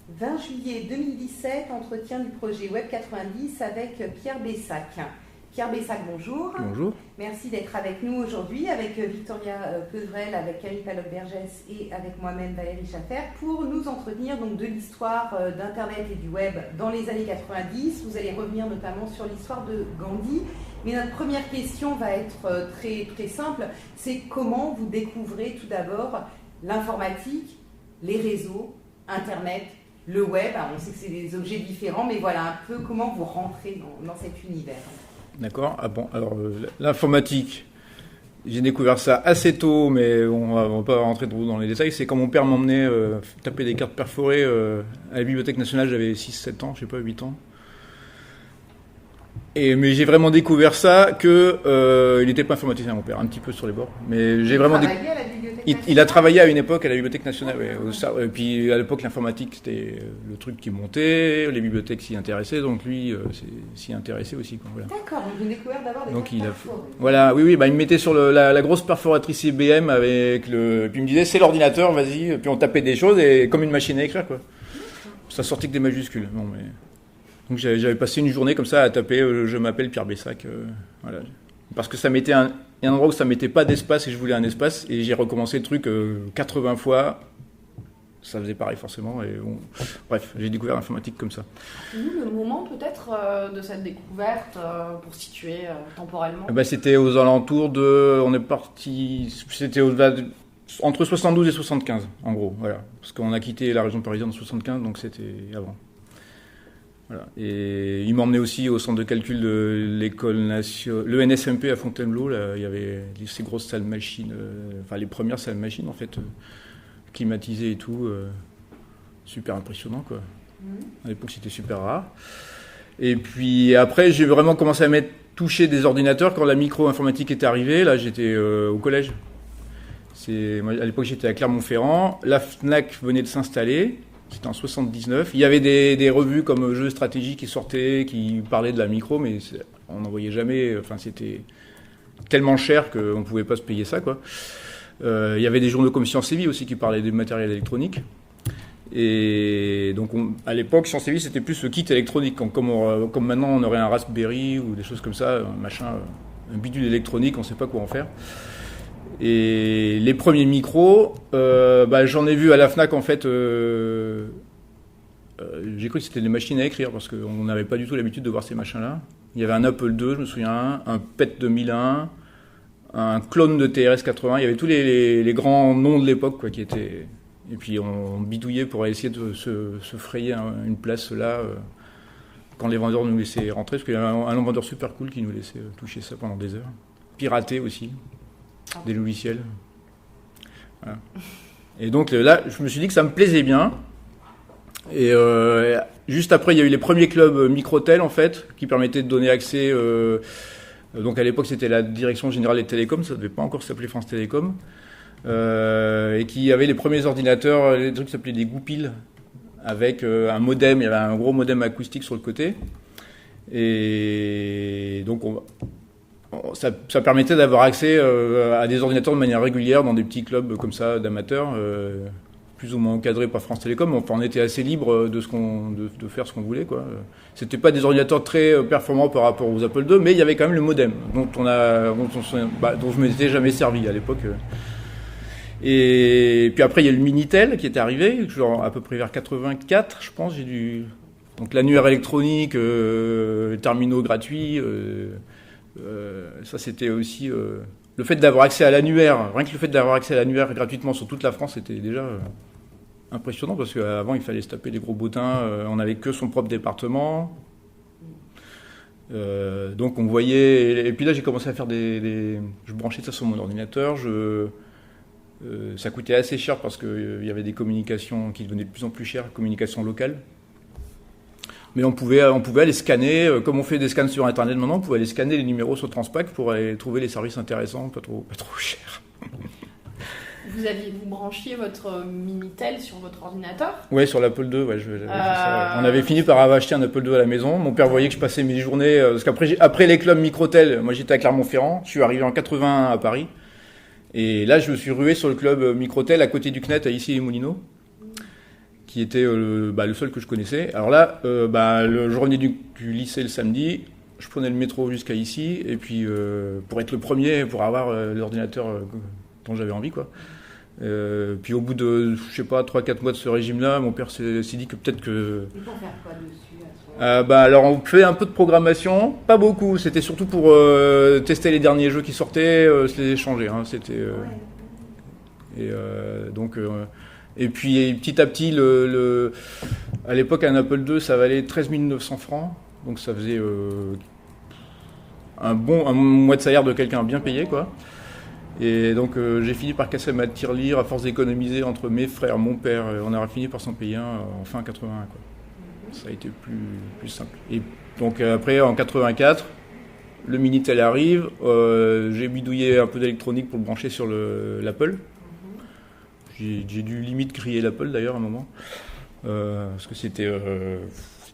20 juillet 2017, entretien du projet Web 90 avec Pierre Bessac. Pierre Bessac, bonjour. Bonjour. Merci d'être avec nous aujourd'hui, avec Victoria Pevrel, avec Camille Paloc-Bergès et avec moi-même Valérie Schaffer, pour nous entretenir donc de l'histoire d'Internet et du Web dans les années 90. Vous allez revenir notamment sur l'histoire de Gandhi. Mais notre première question va être très, très simple. C'est comment vous découvrez tout d'abord l'informatique, les réseaux, Internet, le Web. Alors, on sait que c'est des objets différents, mais voilà un peu comment vous rentrez dans cet univers. D'accord. Ah bon, alors l'informatique, j'ai découvert ça assez tôt, mais on va pas rentrer trop dans les détails. C'est quand mon père m'emmenait taper des cartes perforées à la Bibliothèque nationale, j'avais 6-7 ans, je sais pas, 8 ans. Mais j'ai vraiment découvert ça que il n'était pas informaticien, mon père, un petit peu sur les bords. Mais j'ai vraiment il a travaillé à une époque à la Bibliothèque nationale. Ouais, et puis à l'époque, l'informatique c'était le truc qui montait, les bibliothèques s'y intéressaient, donc lui s'y intéressait aussi. Quoi, voilà. D'accord, donc vous découvert d'abord des cartes perforées. Voilà, oui, bah, il me mettait sur la grosse perforatrice IBM avec le. Puis il me disait c'est l'ordinateur, vas-y. Puis on tapait des choses et comme une machine à écrire, quoi. Ça sortait que des majuscules. Non, mais. Donc j'avais passé une journée comme ça à taper je m'appelle Pierre Bessac, voilà. Parce que ça mettait un endroit où ça mettait pas d'espace et je voulais un espace et j'ai recommencé le truc 80 fois. Ça faisait pareil forcément et bref, j'ai découvert l'informatique comme ça. Le moment peut-être de cette découverte pour situer temporellement. C'était aux alentours de, on est parti, c'était entre 72 et 75 en gros, voilà, parce qu'on a quitté la région parisienne en 75, donc c'était avant. Voilà. Et il m'emmenait aussi au centre de calcul de l'école nationale, le NSMP à Fontainebleau. Là, il y avait ces grosses salles machines, enfin les premières salles machines en fait, climatisées et tout, super impressionnant quoi. À l'époque c'était super rare. Et puis après j'ai vraiment commencé à toucher des ordinateurs quand la micro-informatique est arrivée. Là j'étais au collège. Moi, à l'époque j'étais à Clermont-Ferrand, la Fnac venait de s'installer. C'était en 79. Il y avait des revues comme Jeux Stratégiques qui sortaient, qui parlaient de la micro, mais on n'en voyait jamais. Enfin, c'était tellement cher qu'on ne pouvait pas se payer ça, quoi. Il y avait des journaux comme Sciences et Vie aussi qui parlaient du matériel électronique. Et donc, à l'époque, Sciences et Vie, c'était plus le kit électronique. Comme maintenant, on aurait un Raspberry ou des choses comme ça, un bidule électronique, on ne sait pas quoi en faire. Et les premiers micros, j'en ai vu à la Fnac en fait. J'ai cru que c'était des machines à écrire parce qu'on n'avait pas du tout l'habitude de voir ces machins-là. Il y avait un Apple II, je me souviens, un PET 2001, un clone de TRS-80. Il y avait tous les grands noms de l'époque quoi, qui étaient. Et puis on bidouillait pour essayer de se frayer une place là quand les vendeurs nous laissaient rentrer, parce qu'il y avait un vendeur super cool qui nous laissait toucher ça pendant des heures. Pirater aussi. Des logiciels. Voilà. Et donc là, je me suis dit que ça me plaisait bien. Et juste après, il y a eu les premiers clubs Microtel, en fait, qui permettaient de donner accès. Donc à l'époque, c'était la Direction Générale des Télécoms, ça ne devait pas encore s'appeler France Télécom. Et qui avait les premiers ordinateurs, les trucs qui s'appelaient des goupilles, avec un modem. Il y avait un gros modem acoustique sur le côté. Et donc ça permettait d'avoir accès à des ordinateurs de manière régulière dans des petits clubs comme ça d'amateurs, plus ou moins encadrés par France Télécom. Enfin, on était assez libre de faire ce qu'on voulait, quoi. C'était pas des ordinateurs très performants par rapport aux Apple II, mais il y avait quand même le modem dont je m'étais jamais servi à l'époque. Et puis après il y a le Minitel qui était arrivé, genre à peu près vers 84, je pense. Donc l'annuaire électronique, terminaux gratuits. Ça c'était aussi le fait d'avoir accès à l'annuaire, rien que le fait d'avoir accès à l'annuaire gratuitement sur toute la France, c'était déjà impressionnant parce qu'avant il fallait se taper des gros bottins, on n'avait que son propre département, donc on voyait, et puis là j'ai commencé à faire je branchais ça sur mon ordinateur, ça coûtait assez cher parce qu'il y avait des communications qui devenaient de plus en plus chères, communications locales. Mais on pouvait aller scanner, comme on fait des scans sur Internet maintenant, on pouvait aller scanner les numéros sur Transpac pour aller trouver les services intéressants, pas trop chers. Vous branchiez votre Minitel sur votre ordinateur ? Ouais, sur l'Apple II, ouais, fait ça, ouais. On avait fini par acheter un Apple II à la maison. Mon père voyait que je passais mes journées, parce après les clubs Microtel, moi j'étais à Clermont-Ferrand, je suis arrivé en 81 à Paris. Et là, je me suis rué sur le club Microtel à côté du CNET à Issy-les-Moulineaux, qui était le seul que je connaissais. Alors là, je revenais du lycée le samedi, je prenais le métro jusqu'à ici, et puis pour être le premier, pour avoir l'ordinateur dont j'avais envie, quoi. Puis au bout de, je sais pas, 3-4 mois de ce régime-là, mon père s'est dit que peut-être que... Et pour faire quoi dessus à ce moment-là ? Alors on fait un peu de programmation, pas beaucoup, c'était surtout pour tester les derniers jeux qui sortaient, se les échanger, hein, c'était... Et puis petit à petit, à l'époque un Apple II ça valait 13 900 francs, donc ça faisait un mois de salaire de quelqu'un bien payé, quoi. Et donc j'ai fini par casser ma tirelire à force d'économiser entre mes frères, mon père, on a fini par s'en payer un en fin 81, quoi. Ça a été plus simple. Et donc après en 84, le Minitel arrive, j'ai bidouillé un peu d'électronique pour le brancher sur l'Apple. J'ai dû limite crier l'Apple d'ailleurs à un moment, parce que c'était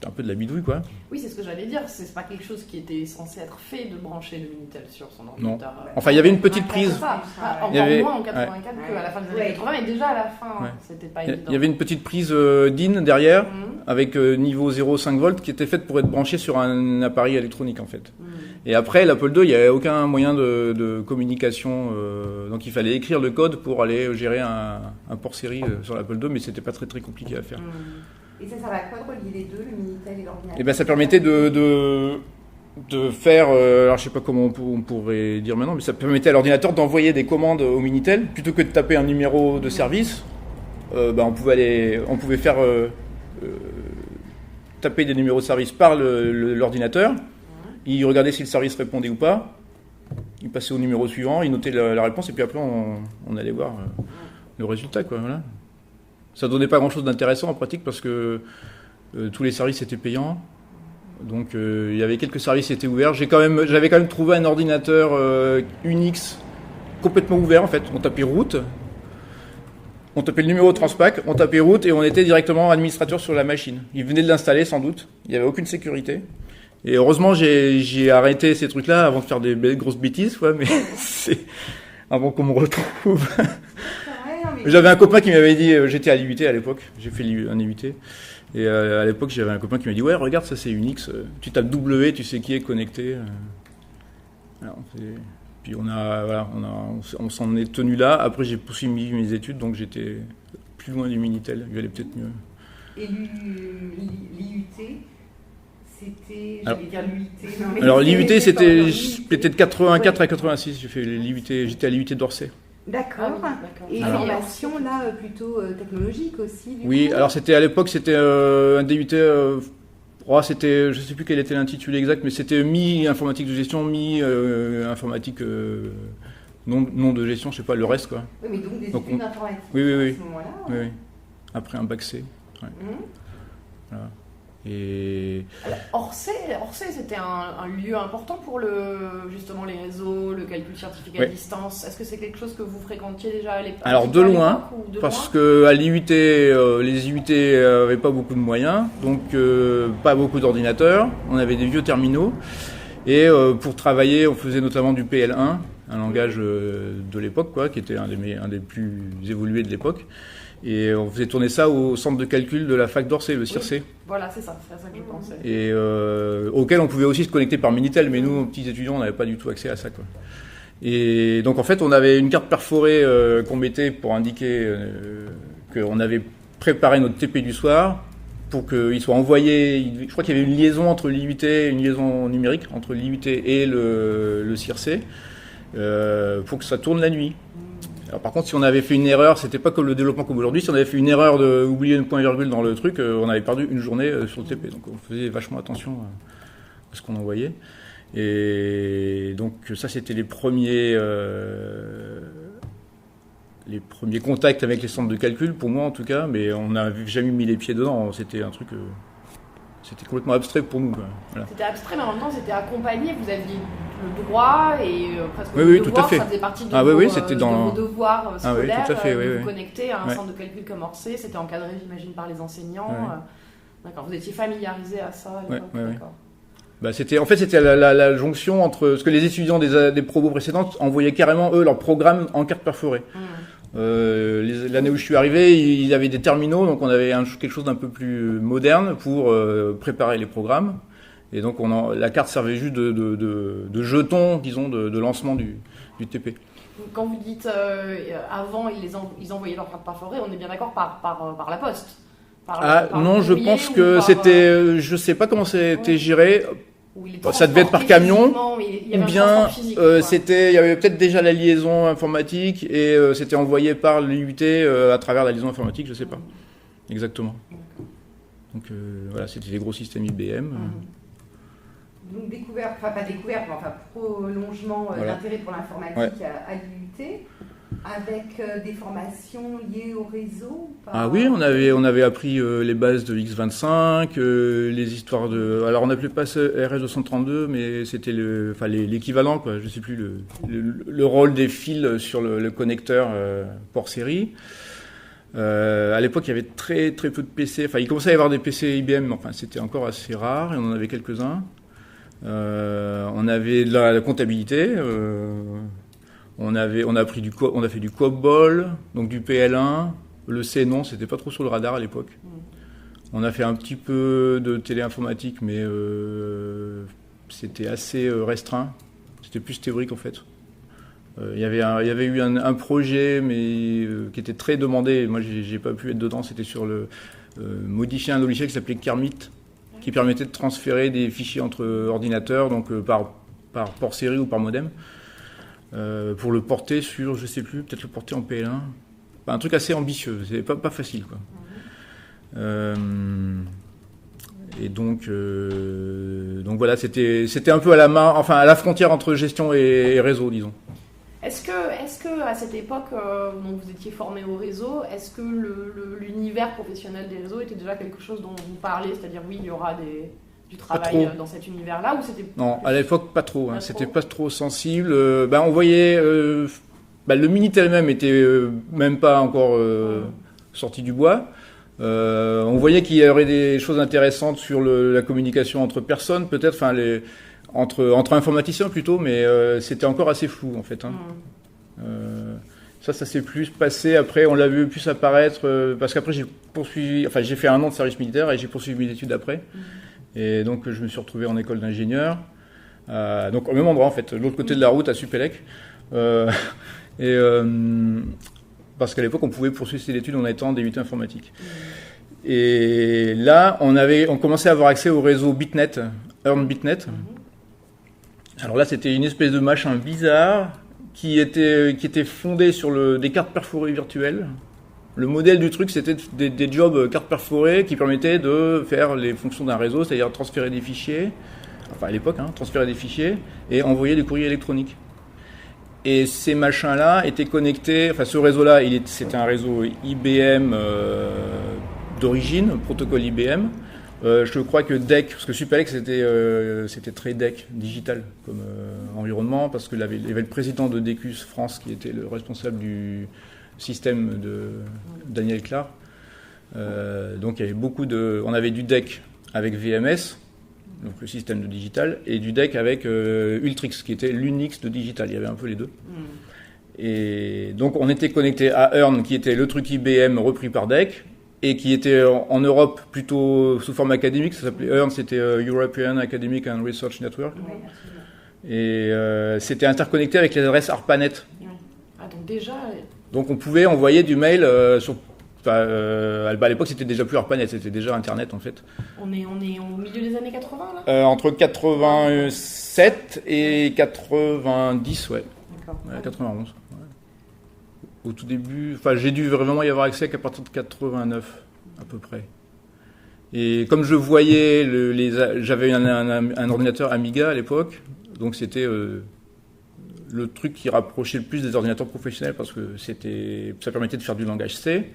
un peu de la bidouille, quoi. Oui, c'est ce que j'allais dire, c'est pas quelque chose qui était censé être fait de brancher le Minitel sur son ordinateur. Non. Enfin, il y avait une petite prise. C'est ça. Encore moins en 84 qu'à la fin des années 80, mais déjà à la fin, c'était pas évident. Il y avait une petite prise DIN derrière, avec niveau 0,5 volts, qui était faite pour être branchée sur un appareil électronique, en fait. Et après, l'Apple II, il n'y avait aucun moyen de communication, donc il fallait écrire le code pour aller gérer un port série sur l'Apple II, mais c'était pas très très compliqué à faire. Et ça servait à quoi de relier les deux, le Minitel et l'ordinateur ? Et ben ça permettait de faire, alors je sais pas comment on pourrait dire maintenant, mais ça permettait à l'ordinateur d'envoyer des commandes au Minitel, plutôt que de taper un numéro de service. On pouvait faire taper des numéros de service par l'ordinateur. Il regardait si le service répondait ou pas. Il passait au numéro suivant, il notait la réponse, et puis après on allait voir le résultat, quoi. Voilà. Ça donnait pas grand-chose d'intéressant en pratique parce que tous les services étaient payants. Donc il y avait quelques services qui étaient ouverts. J'avais quand même trouvé un ordinateur Unix complètement ouvert, en fait. On tapait route, on tapait le numéro de Transpac, on tapait route et on était directement administrateur sur la machine. Ils venaient de l'installer sans doute. Il n'y avait aucune sécurité. Et heureusement, j'ai arrêté ces trucs-là avant de faire des grosses bêtises, quoi, mais c'est avant qu'on me retrouve. J'avais un copain qui m'avait dit, j'étais à l'IUT à l'époque, j'ai fait un IUT, et à l'époque j'avais un copain qui m'a dit, ouais, regarde, ça c'est Unix, tu tapes W, tu sais qui est connecté. Alors, puis on s'en est tenu là. Après j'ai poursuivi mes études, donc j'étais plus loin du Minitel, il allait peut-être mieux. Et l'IUT, c'était, j'allais dire l'UIT. Alors l'IUT c'était peut-être 84 à 86, j'ai fait l'IUT, j'étais à l'IUT d'Orsay. D'accord. Et formation là plutôt technologique aussi. Oui, alors à l'époque c'était un DUT. C'était, je sais plus quel était l'intitulé exact, mais c'était mi-informatique de gestion, mi-informatique non de gestion, je sais pas le reste, quoi. Oui, mais donc des études d'informatique. Oui. À ce moment-là. Oui. Après un bac C. Ouais. Voilà. Et Orsay, c'était un lieu important pour justement les réseaux, le calcul scientifique à distance. Est-ce que c'est quelque chose que vous fréquentiez déjà à l'époque ? Alors de loin, parce qu'à l'IUT, les IUT n'avaient pas beaucoup de moyens, donc pas beaucoup d'ordinateurs. On avait des vieux terminaux. Et pour travailler, on faisait notamment du PL1, un langage de l'époque, quoi, qui était un des plus évolués de l'époque. Et on faisait tourner ça au centre de calcul de la fac d'Orsay, le CIRC. Oui, voilà, c'est ça que je pensais. Et auquel on pouvait aussi se connecter par Minitel, mais nous, petits étudiants, on n'avait pas du tout accès à ça, quoi. Et donc en fait, on avait une carte perforée qu'on mettait pour indiquer qu'on avait préparé notre TP du soir, pour qu'il soit envoyé. Je crois qu'il y avait une liaison entre l'IUT, une liaison numérique entre l'IUT et le CIRC, pour que ça tourne la nuit. Alors par contre, si on avait fait une erreur, c'était pas comme le développement comme aujourd'hui, si on avait fait une erreur d'oublier une point-virgule dans le truc, on avait perdu une journée sur le TP. Donc on faisait vachement attention à ce qu'on envoyait. Et donc ça, c'était les premiers contacts avec les centres de calcul, pour moi en tout cas, mais on n'avait jamais mis les pieds dedans. C'était un truc... C'était complètement abstrait pour nous. Voilà. C'était abstrait, mais en même temps, c'était accompagné. Vous aviez le droit et presque le devoir. Tout à fait. Ça faisait partie de, vos devoirs scolaires. Tout à fait, de vous connecter à un centre de calcul comme Orsay. C'était encadré, j'imagine, par les enseignants. D'accord. Vous étiez familiarisé à ça à l'époque. D'accord. C'était la jonction entre ce que les étudiants des probos précédentes envoyaient carrément, eux, leur programme en carte perforée. L'année où je suis arrivé, il y avait des terminaux, donc on avait quelque chose d'un peu plus moderne pour préparer les programmes. Et donc la carte servait juste de jeton, disons, de lancement du TP. Quand vous dites avant, ils envoyaient leur carte perforée, on est bien d'accord par la poste. Non, je pense que c'était, je sais pas comment c'était géré. Ça devait être par camion, ou bien il y avait peut-être déjà la liaison informatique et c'était envoyé par l'IUT à travers la liaison informatique, je sais pas exactement. Donc voilà, c'était des gros systèmes IBM. Donc prolongement d'intérêt pour l'informatique à l'IUT, avec des formations liées au réseau. Oui, on avait appris les bases de X25, les histoires de. Alors on n'appelait pas ça RS232, mais c'était l'équivalent, quoi. Je sais plus le rôle des fils sur le connecteur port série. À l'époque, il y avait très très peu de PC. Enfin, il commençait à y avoir des PC IBM, mais enfin c'était encore assez rare et on en avait quelques-uns. On avait de la comptabilité. On a fait du COBOL, donc du PL1. Le C, non, c'était pas trop sur le radar à l'époque. On a fait un petit peu de téléinformatique, mais c'était assez restreint. C'était plus théorique en fait. Il y avait eu un projet, mais qui était très demandé. Moi, j'ai pas pu être dedans. C'était sur modifier un logiciel qui s'appelait Kermit, qui permettait de transférer des fichiers entre ordinateurs, donc par port série ou par modem. Pour le porter sur, je sais plus, peut-être le porter en PL1. Enfin, un truc assez ambitieux, c'est pas facile, quoi. Et donc voilà, c'était un peu à la frontière entre gestion et réseau, disons. Est-ce que à cette époque, donc vous étiez formé au réseau, est-ce que l'univers professionnel des réseaux était déjà quelque chose dont vous parlez, c'est-à-dire oui, il y aura du travail dans cet univers-là, ou c'était... Non, à l'époque, pas trop. C'était pas trop sensible. On voyait... le Minitel même était même pas encore sorti du bois. On voyait qu'il y aurait des choses intéressantes sur la communication entre personnes, peut-être, enfin, entre informaticiens plutôt, mais c'était encore assez flou, en fait. Ça s'est plus passé. Après, on l'a vu plus apparaître, parce qu'après, j'ai fait 1 an de service militaire et j'ai poursuivi mes études après. Et donc, je me suis retrouvé en école d'ingénieur. Donc, au même endroit, en fait, de l'autre côté de la route, à Supélec. Parce qu'à l'époque, on pouvait poursuivre ses études en étant DUT informatique. Et là, on commençait à avoir accès au réseau Bitnet, Earn Bitnet. Alors là, c'était une espèce de machin bizarre qui était fondé sur des cartes perforées virtuelles. Le modèle du truc, c'était des jobs cartes perforées qui permettaient de faire les fonctions d'un réseau, c'est-à-dire transférer des fichiers, enfin à l'époque, transférer des fichiers et envoyer des courriers électroniques. Et ces machins-là étaient connectés, enfin ce réseau-là, c'était un réseau IBM d'origine, protocole IBM. Je crois que DEC, parce que Supélec c'était très DEC, digital comme environnement, parce qu'il y avait le président de DECUS France qui était le responsable du système de Daniel Clar. Donc il y avait on avait du DEC avec VMS, donc le système de digital, et du DEC avec Ultrix, qui était l'Unix de digital. Il y avait un peu les deux. Et donc on était connecté à Earn, qui était le truc IBM repris par DEC, et qui était en Europe plutôt sous forme académique. Ça s'appelait Earn, c'était European Academic and Research Network. Et c'était interconnecté avec les adresses ARPANET. Donc déjà... Donc on pouvait envoyer du mail sur... à l'époque, c'était déjà plus ARPANET, c'était déjà Internet en fait. On est au milieu des années 80 là Entre 87 et 90, ouais. D'accord. 91. Ouais. Au tout début, j'ai dû vraiment y avoir accès qu'à partir de 89 à peu près. Et comme je voyais, j'avais un ordinateur Amiga à l'époque, donc c'était le truc qui rapprochait le plus des ordinateurs professionnels parce que ça permettait de faire du langage C.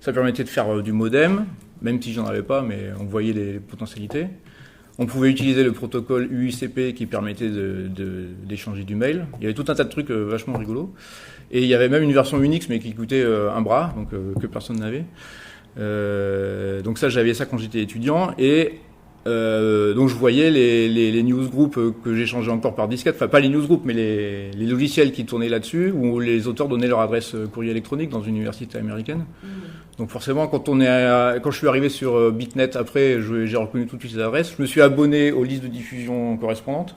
Ça permettait de faire du modem, même si j'en avais pas, mais on voyait les potentialités. On pouvait utiliser le protocole UICP qui permettait d'échanger du mail. Il y avait tout un tas de trucs vachement rigolos. Et il y avait même une version Unix, mais qui coûtait un bras, donc que personne n'avait. Donc ça, j'avais ça quand j'étais étudiant. Et Donc je voyais les newsgroups que j'échangeais encore par disquette, enfin pas les newsgroups, mais les logiciels qui tournaient là-dessus, où les auteurs donnaient leur adresse courrier électronique dans une université américaine. Donc forcément, quand je suis arrivé sur Bitnet, après, j'ai reconnu tout de suite les adresses. Je me suis abonné aux listes de diffusion correspondantes.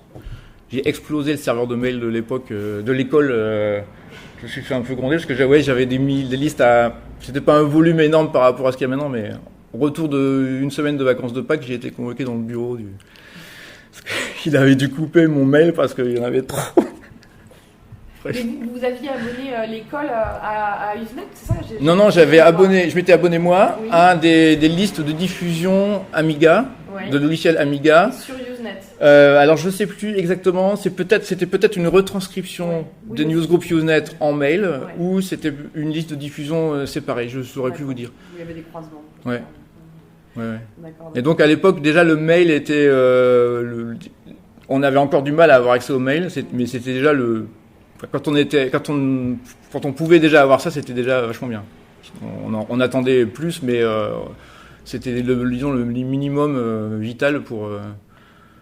J'ai explosé le serveur de mail de l'époque, de l'école. Je me suis fait un peu gronder parce que j'avais des listes à... C'était pas un volume énorme par rapport à ce qu'il y a maintenant, mais au retour d'une semaine de vacances de Pâques, j'ai été convoqué dans le bureau il avait dû couper mon mail parce qu'il y en avait trop. Et vous aviez abonné l'école à Usenet, c'est ça? Non, je m'étais abonné moi à des listes de diffusion Amiga, de logiciels Amiga. Sur Usenet. Alors je sais plus exactement, c'était peut-être une retranscription des newsgroups Usenet en mail, ou c'était une liste de diffusion séparée, je saurais plus vous dire. Il y avait des croisements. Ouais. Et donc à l'époque déjà le mail était, on avait encore du mal à avoir accès au mail, mais c'était déjà quand on pouvait déjà avoir ça, c'était déjà vachement bien. On attendait plus, mais c'était le minimum vital pour.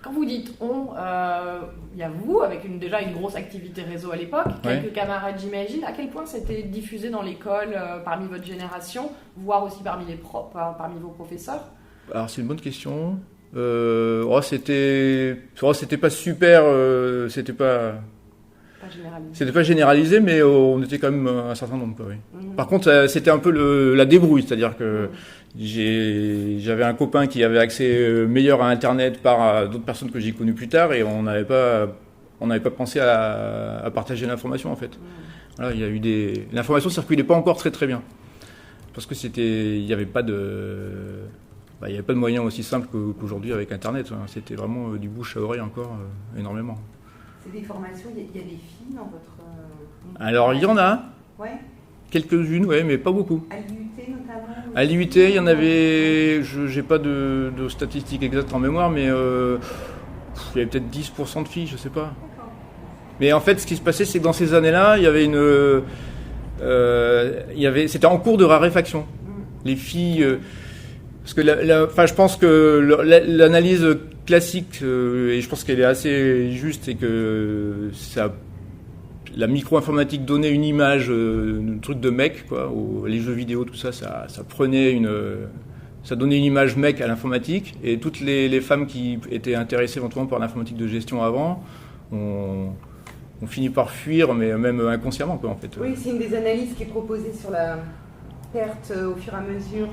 Quand vous dites il y a vous avec déjà une grosse activité réseau à l'époque, quelques camarades j'imagine. À quel point c'était diffusé dans l'école parmi votre génération, voire aussi parmi parmi vos professeurs? Alors c'est une bonne question. C'était pas super, c'était pas généralisé, mais on était quand même un certain nombre. Par contre, c'était un peu la débrouille, c'est-à-dire que j'avais un copain qui avait accès meilleur à Internet par d'autres personnes que j'ai connues plus tard, et on n'avait pas pensé à partager l'information en fait. Voilà, il y a eu l'information circulait pas encore très très bien, parce que il n'y avait pas de moyens aussi simples qu'aujourd'hui avec Internet. C'était vraiment du bouche à oreille encore énormément. C'est des formations, il y a des filles dans votre... Alors il y en a. Ouais. Quelques-unes, mais pas beaucoup. À l'IUT notamment? À l'IUT, il y en avait, j'ai pas de statistiques exactes en mémoire, mais il y avait peut-être 10% de filles, je sais pas. D'accord. Mais en fait, ce qui se passait, c'est que dans ces années-là, il y avait c'était en cours de raréfaction. Les filles, parce que je pense que l'analyse classique, et je pense qu'elle est assez juste, c'est que la micro-informatique donnait une image, un truc de mec, quoi. Les jeux vidéo, tout ça, ça donnait une image mec à l'informatique, et toutes les femmes qui étaient intéressées éventuellement par l'informatique de gestion avant, ont fini par fuir, mais même inconsciemment, quoi, en fait. Oui, c'est une des analyses qui est proposée sur la perte au fur et à mesure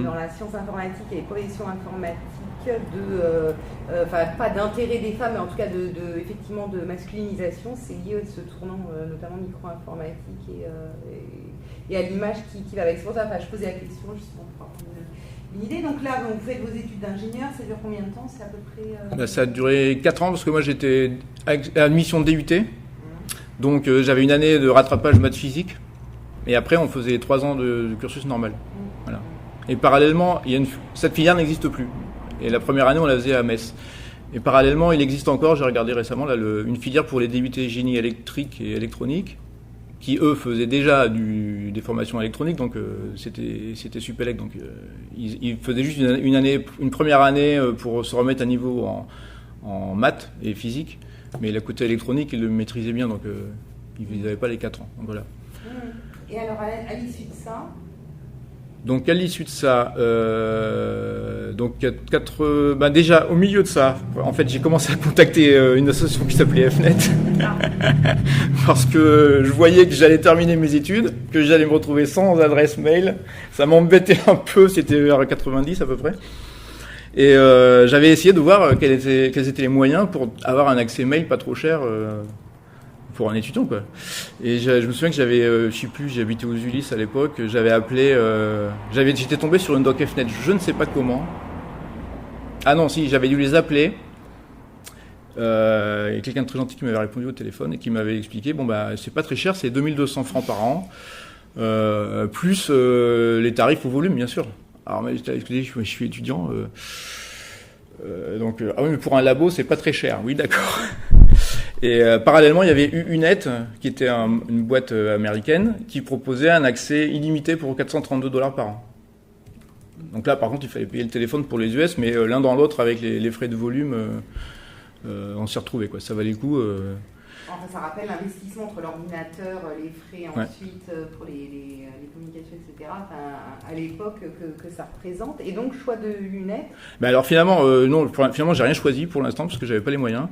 dans la science informatique et les professions informatiques pas d'intérêt des femmes, mais en tout cas effectivement de masculinisation. C'est lié à ce tournant notamment micro-informatique et à l'image qui va avec. C'est pour ça je posais la question justement pour avoir une idée. Donc là, vous faites vos études d'ingénieur, ça dure combien de temps? C'est à peu près... Ça a duré 4 ans, parce que moi j'étais à admission DUT, donc j'avais une année de rattrapage maths physique. Et après, on faisait 3 ans de cursus normal. Voilà. Et parallèlement, cette filière n'existe plus. Et la première année, on la faisait à Metz. Et parallèlement, il existe encore, j'ai regardé récemment, une filière pour les DUT génie électrique et électronique, qui eux faisaient déjà des formations électroniques, donc c'était Supélec. Donc ils faisaient juste une première année pour se remettre à niveau en maths et physique. Mais le côté électronique, ils le maîtrisaient bien, donc ils n'avaient pas les 4 ans. Donc voilà. Et alors, à l'issue de ça? Donc, à l'issue de ça, déjà, au milieu de ça, en fait, j'ai commencé à contacter une association qui s'appelait FNet. Parce que je voyais que j'allais terminer mes études, que j'allais me retrouver sans adresse mail. Ça m'embêtait un peu, c'était vers 90 à peu près. Et j'avais essayé de voir quels étaient les moyens pour avoir un accès mail pas trop cher pour un étudiant, quoi. Et je me souviens que j'habitais aux Ulysses à l'époque, j'avais appelé, j'étais tombé sur une doc FNet, je ne sais pas comment. Ah non, si, j'avais dû les appeler. Et quelqu'un de très gentil qui m'avait répondu au téléphone et qui m'avait expliqué, c'est pas très cher, c'est 2200 francs par an, plus les tarifs au volume, bien sûr. Alors, je suis étudiant, donc, ah oui, mais pour un labo, c'est pas très cher. Oui, d'accord. Et parallèlement, il y avait Unet, qui était une boîte américaine, qui proposait un accès illimité pour $432 par an. Donc là, par contre, il fallait payer le téléphone pour les US, mais l'un dans l'autre, avec les frais de volume, on s'y retrouvait, quoi. Ça valait le coup. Enfin, ça rappelle l'investissement entre l'ordinateur, les frais ensuite pour les communications, etc. Enfin, à l'époque que ça représente. Et donc, choix de lunettes. Alors finalement, non, finalement, j'ai rien choisi pour l'instant parce que j'avais pas les moyens.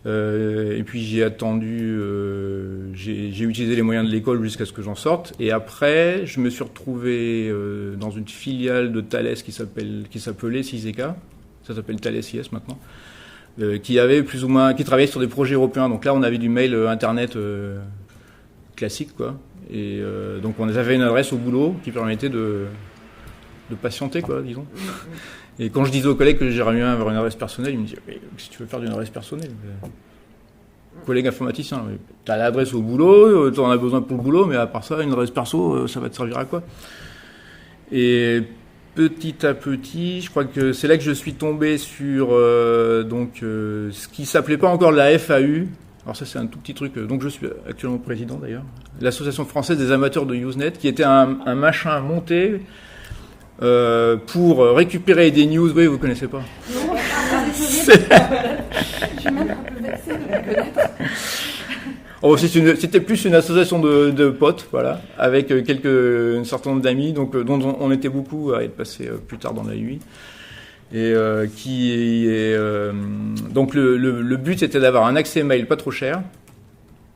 Et puis j'ai attendu, j'ai utilisé les moyens de l'école jusqu'à ce que j'en sorte. Et après, je me suis retrouvé dans une filiale de Thales qui s'appelait Ciseka. Ça s'appelle Thales IS maintenant. Qui avait plus ou moins, qui travaillait sur des projets européens. Donc là, on avait du mail internet classique, quoi. Et donc on avait une adresse au boulot qui permettait de patienter, quoi, disons. Et quand je disais aux collègues que j'aimerais bien avoir une adresse personnelle, ils me disaient mais si tu veux faire d'une adresse personnelle, collègue informaticien, t'as l'adresse au boulot, t'en as besoin pour le boulot, mais à part ça, une adresse perso, ça va te servir à quoi? Et petit à petit, je crois que c'est là que je suis tombé sur ce qui s'appelait pas encore la FAU. Alors ça, c'est un tout petit truc. Donc je suis actuellement président d'ailleurs. L'Association française des amateurs de Usenet, qui était un machin monté pour récupérer des news. Oui, vous connaissez pas. Non, je suis même un peu vexée de la connaître. Oh, c'était plus une association de potes, voilà, avec un certain nombre d'amis, donc dont on était beaucoup à être passés plus tard dans la UI. Et donc le but c'était d'avoir un accès mail pas trop cher.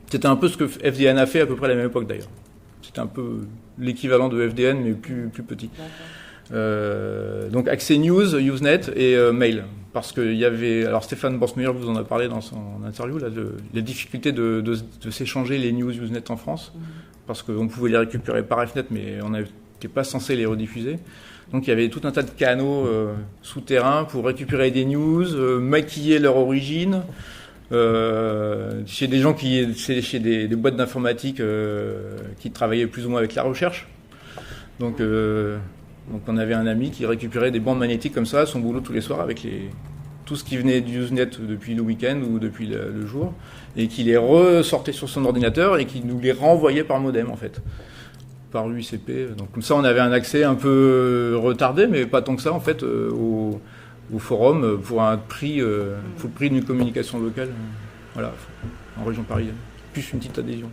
C'était un peu ce que FDN a fait à peu près à la même époque d'ailleurs. C'était un peu l'équivalent de FDN mais plus petit. Donc accès news, Usenet et mail. Parce qu'il y avait, alors Stéphane Borsmeyer vous en a parlé dans son interview, là, la difficulté de s'échanger les news Usenet en France, parce qu'on pouvait les récupérer par Fnet, mais on n'était pas censé les rediffuser. Donc il y avait tout un tas de canaux souterrains pour récupérer des news, maquiller leur origine, chez des gens chez des boîtes d'informatique qui travaillaient plus ou moins avec la recherche. Donc on avait un ami qui récupérait des bandes magnétiques comme ça à son boulot tous les soirs avec tout ce qui venait du Usenet depuis le week-end ou depuis le jour, et qui les ressortait sur son ordinateur et qui nous les renvoyait par modem en fait, par UICP. Donc comme ça on avait un accès un peu retardé, mais pas tant que ça en fait, au forum pour un prix, pour le prix d'une communication locale, voilà, en région parisienne, plus une petite adhésion.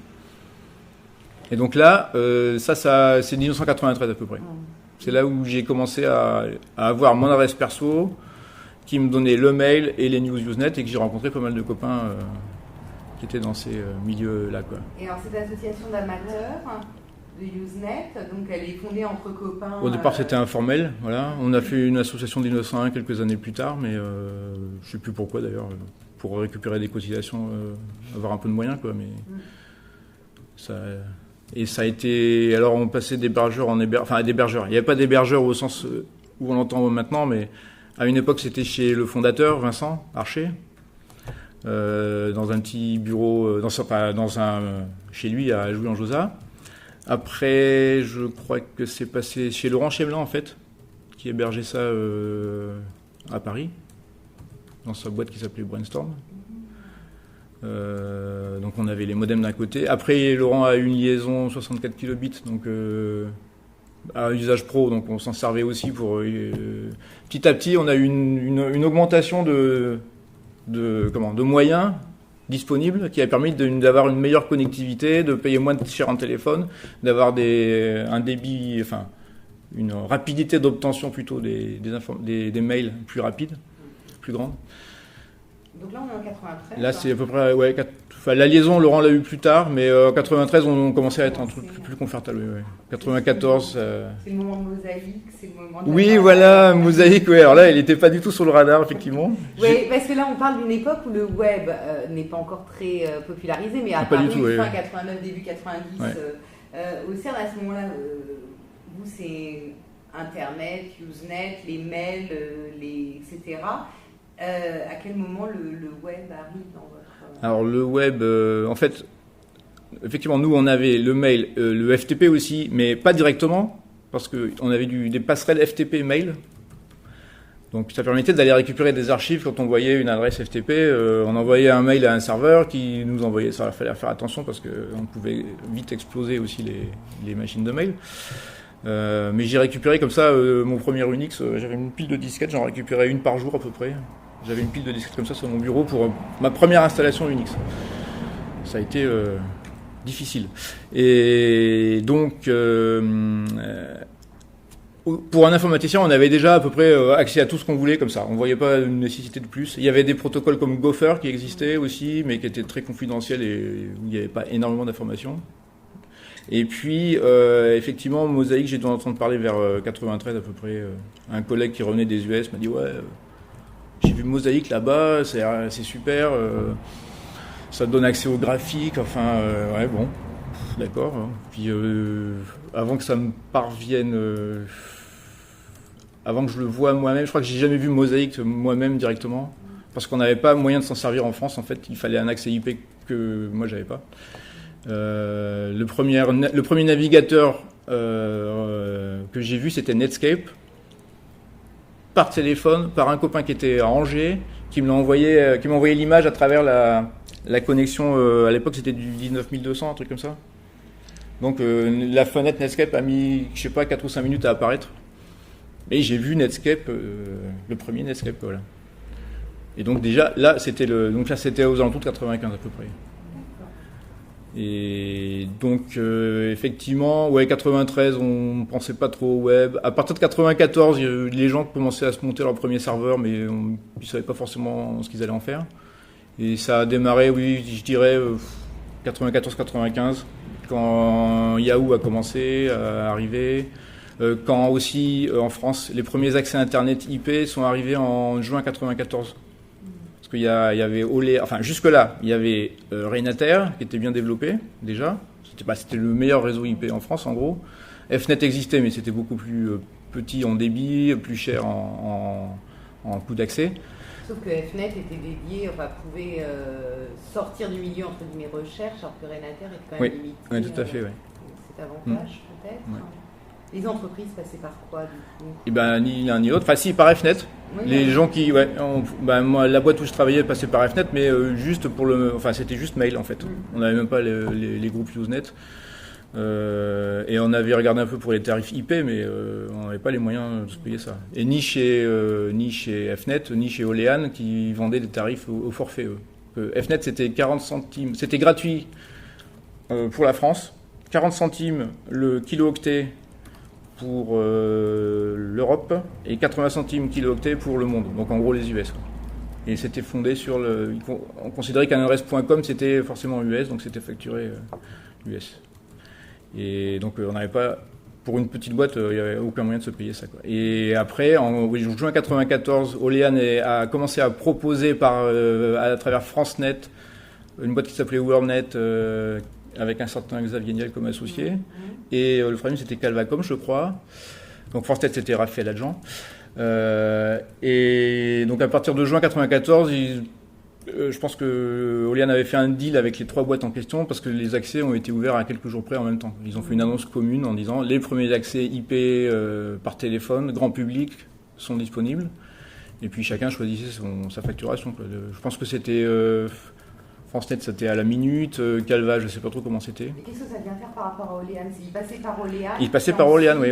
Et donc là, ça c'est 1993 à peu près. C'est là où j'ai commencé à avoir mon adresse perso, qui me donnait le mail et les news Usenet, et que j'ai rencontré pas mal de copains qui étaient dans ces milieux-là, quoi. Et alors cette association d'amateurs de Usenet, donc elle est fondée entre copains. Au départ c'était informel, voilà. On a fait une association 1901 quelques années plus tard, mais je sais plus pourquoi d'ailleurs, pour récupérer des cotisations, avoir un peu de moyens, quoi. Mais ça. Et ça a été... Alors on passait d'hébergeur en hébergeur... Enfin d'hébergeur. Il n'y avait pas d'hébergeur au sens où on l'entend maintenant, mais à une époque c'était chez le fondateur, Vincent Archer, dans un petit bureau, chez lui à Jouy-en-Josas. Après, je crois que c'est passé chez Laurent Chemelin en fait, qui hébergeait ça à Paris, dans sa boîte qui s'appelait Brainstorm. Donc on avait les modems d'un côté. Après Laurent a eu une liaison 64 kilobits, donc à usage pro, donc on s'en servait aussi pour. Petit à petit, on a eu une augmentation de moyens disponibles qui a permis d'avoir une meilleure connectivité, de payer moins cher en téléphone, d'avoir un débit, enfin une rapidité d'obtention plutôt des mails plus rapide, plus grande. Donc là, on est en 93. Là, c'est à peu près, ouais, la liaison, Laurent l'a eu plus tard, mais en 93, on commençait à être un truc plus confortable. Ouais. 94. C'est le moment de Mosaïque, c'est le moment de. Oui, voilà, Mosaïque, ouais. Alors là, il n'était pas du tout sur le radar, effectivement. Oui, parce que là, on parle d'une époque où le web n'est pas encore très popularisé, mais à pas Paris, du tout, fin ouais. 89, début 90. Au CERN, à ce moment-là, vous, c'est Internet, Usenet, les mails, etc. À quel moment le web arrive dans votre... Alors le web, en fait, effectivement, nous on avait le mail, le FTP aussi, mais pas directement, parce qu'on avait des passerelles FTP mail. Donc ça permettait d'aller récupérer des archives quand on voyait une adresse FTP. On envoyait un mail à un serveur qui nous envoyait ça. Il fallait faire attention parce qu'on pouvait vite exploser aussi les machines de mail. Mais j'ai récupéré comme ça mon premier Unix. J'avais une pile de disquettes, j'en récupérais une par jour à peu près. J'avais une pile de disquettes comme ça sur mon bureau pour ma première installation Unix. Ça a été difficile. Et donc, pour un informaticien, on avait déjà à peu près accès à tout ce qu'on voulait comme ça. On ne voyait pas une nécessité de plus. Il y avait des protocoles comme Gopher qui existaient aussi, mais qui étaient très confidentiels et où il n'y avait pas énormément d'informations. Et puis, effectivement, Mosaic, j'ai dû en entendre parler vers 93 à peu près. Un collègue qui revenait des US m'a dit « Ouais, j'ai vu Mosaic là-bas, c'est super, ça te donne accès aux graphiques, enfin, ouais, bon, d'accord. Hein. » Puis, avant que ça me parvienne, avant que je le voie moi-même, je crois que j'ai jamais vu Mosaic moi-même directement, parce qu'on n'avait pas moyen de s'en servir en France, en fait. Il fallait un accès IP que moi, j'avais pas. Le premier navigateur que j'ai vu, c'était Netscape, par téléphone, par un copain qui était à Angers, qui m'a envoyé l'image à travers la connexion. À l'époque, c'était du 19200, un truc comme ça. Donc la fenêtre Netscape a mis, je sais pas, 4 ou 5 minutes à apparaître. Et j'ai vu Netscape, le premier Netscape, voilà. Et donc déjà, là, c'était aux alentours de 95 à peu près. Et donc, effectivement, ouais, 93, on pensait pas trop au web. À partir de 94, les gens commençaient à se monter leur premier serveur, mais ils savaient pas forcément ce qu'ils allaient en faire. Et ça a démarré, oui, je dirais, 94-95, quand Yahoo a commencé à arriver. Quand aussi, en France, les premiers accès Internet IP sont arrivés en juin 94. Parce qu'il y avait Olé, enfin jusque-là, il y avait Reinater qui était bien développé déjà. C'était le meilleur réseau IP en France en gros. Fnet existait, mais c'était beaucoup plus petit en débit, plus cher en coût d'accès. Sauf que Fnet était dédié, enfin pouvait sortir du milieu entre guillemets recherche, alors que Reinater est quand même limité. Oui, tout à fait, oui. Cet avantage peut-être. Ouais. Les entreprises passaient par quoi du coup? Eh ben ni l'un ni l'autre. Enfin si, par Fnet. Oui, les gens qui, moi la boîte où je travaillais passait par Fnet, mais juste c'était juste mail en fait. On n'avait même pas les groupes Usenet. Et on avait regardé un peu pour les tarifs IP, mais on n'avait pas les moyens de se payer ça. Et ni chez Fnet, ni chez Olean qui vendaient des tarifs au forfait. Fnet c'était 40 centimes, c'était gratuit pour la France, 40 centimes le kilo-octet pour l'Europe et 80 centimes kilo-octet pour le monde, donc en gros les US. Et c'était fondé sur on considérait qu'un adresse.com c'était forcément US, donc c'était facturé US. Et donc on n'avait pas, pour une petite boîte, il n'y avait aucun moyen de se payer ça, quoi. Et après, en juin 94, Olean a commencé à proposer à travers FranceNet, une boîte qui s'appelait WorldNet, avec un certain Xavier Niel comme associé. Et le premier c'était Calvacom, je crois. Donc FranceNet c'était Raphaël Adjan. Et donc à partir de juin 94, je pense que Olean avait fait un deal avec les 3 boîtes en question parce que les accès ont été ouverts à quelques jours près en même temps. Ils ont fait une annonce commune en disant les premiers accès IP par téléphone, grand public, sont disponibles. Et puis chacun choisissait sa facturation, quoi. Je pense que c'était FranceNet, c'était à la minute. Calva, je ne sais pas trop comment c'était. Et qu'est-ce que ça vient faire par rapport à Olean? Il passait par Olean. Il passait par Olean, oui.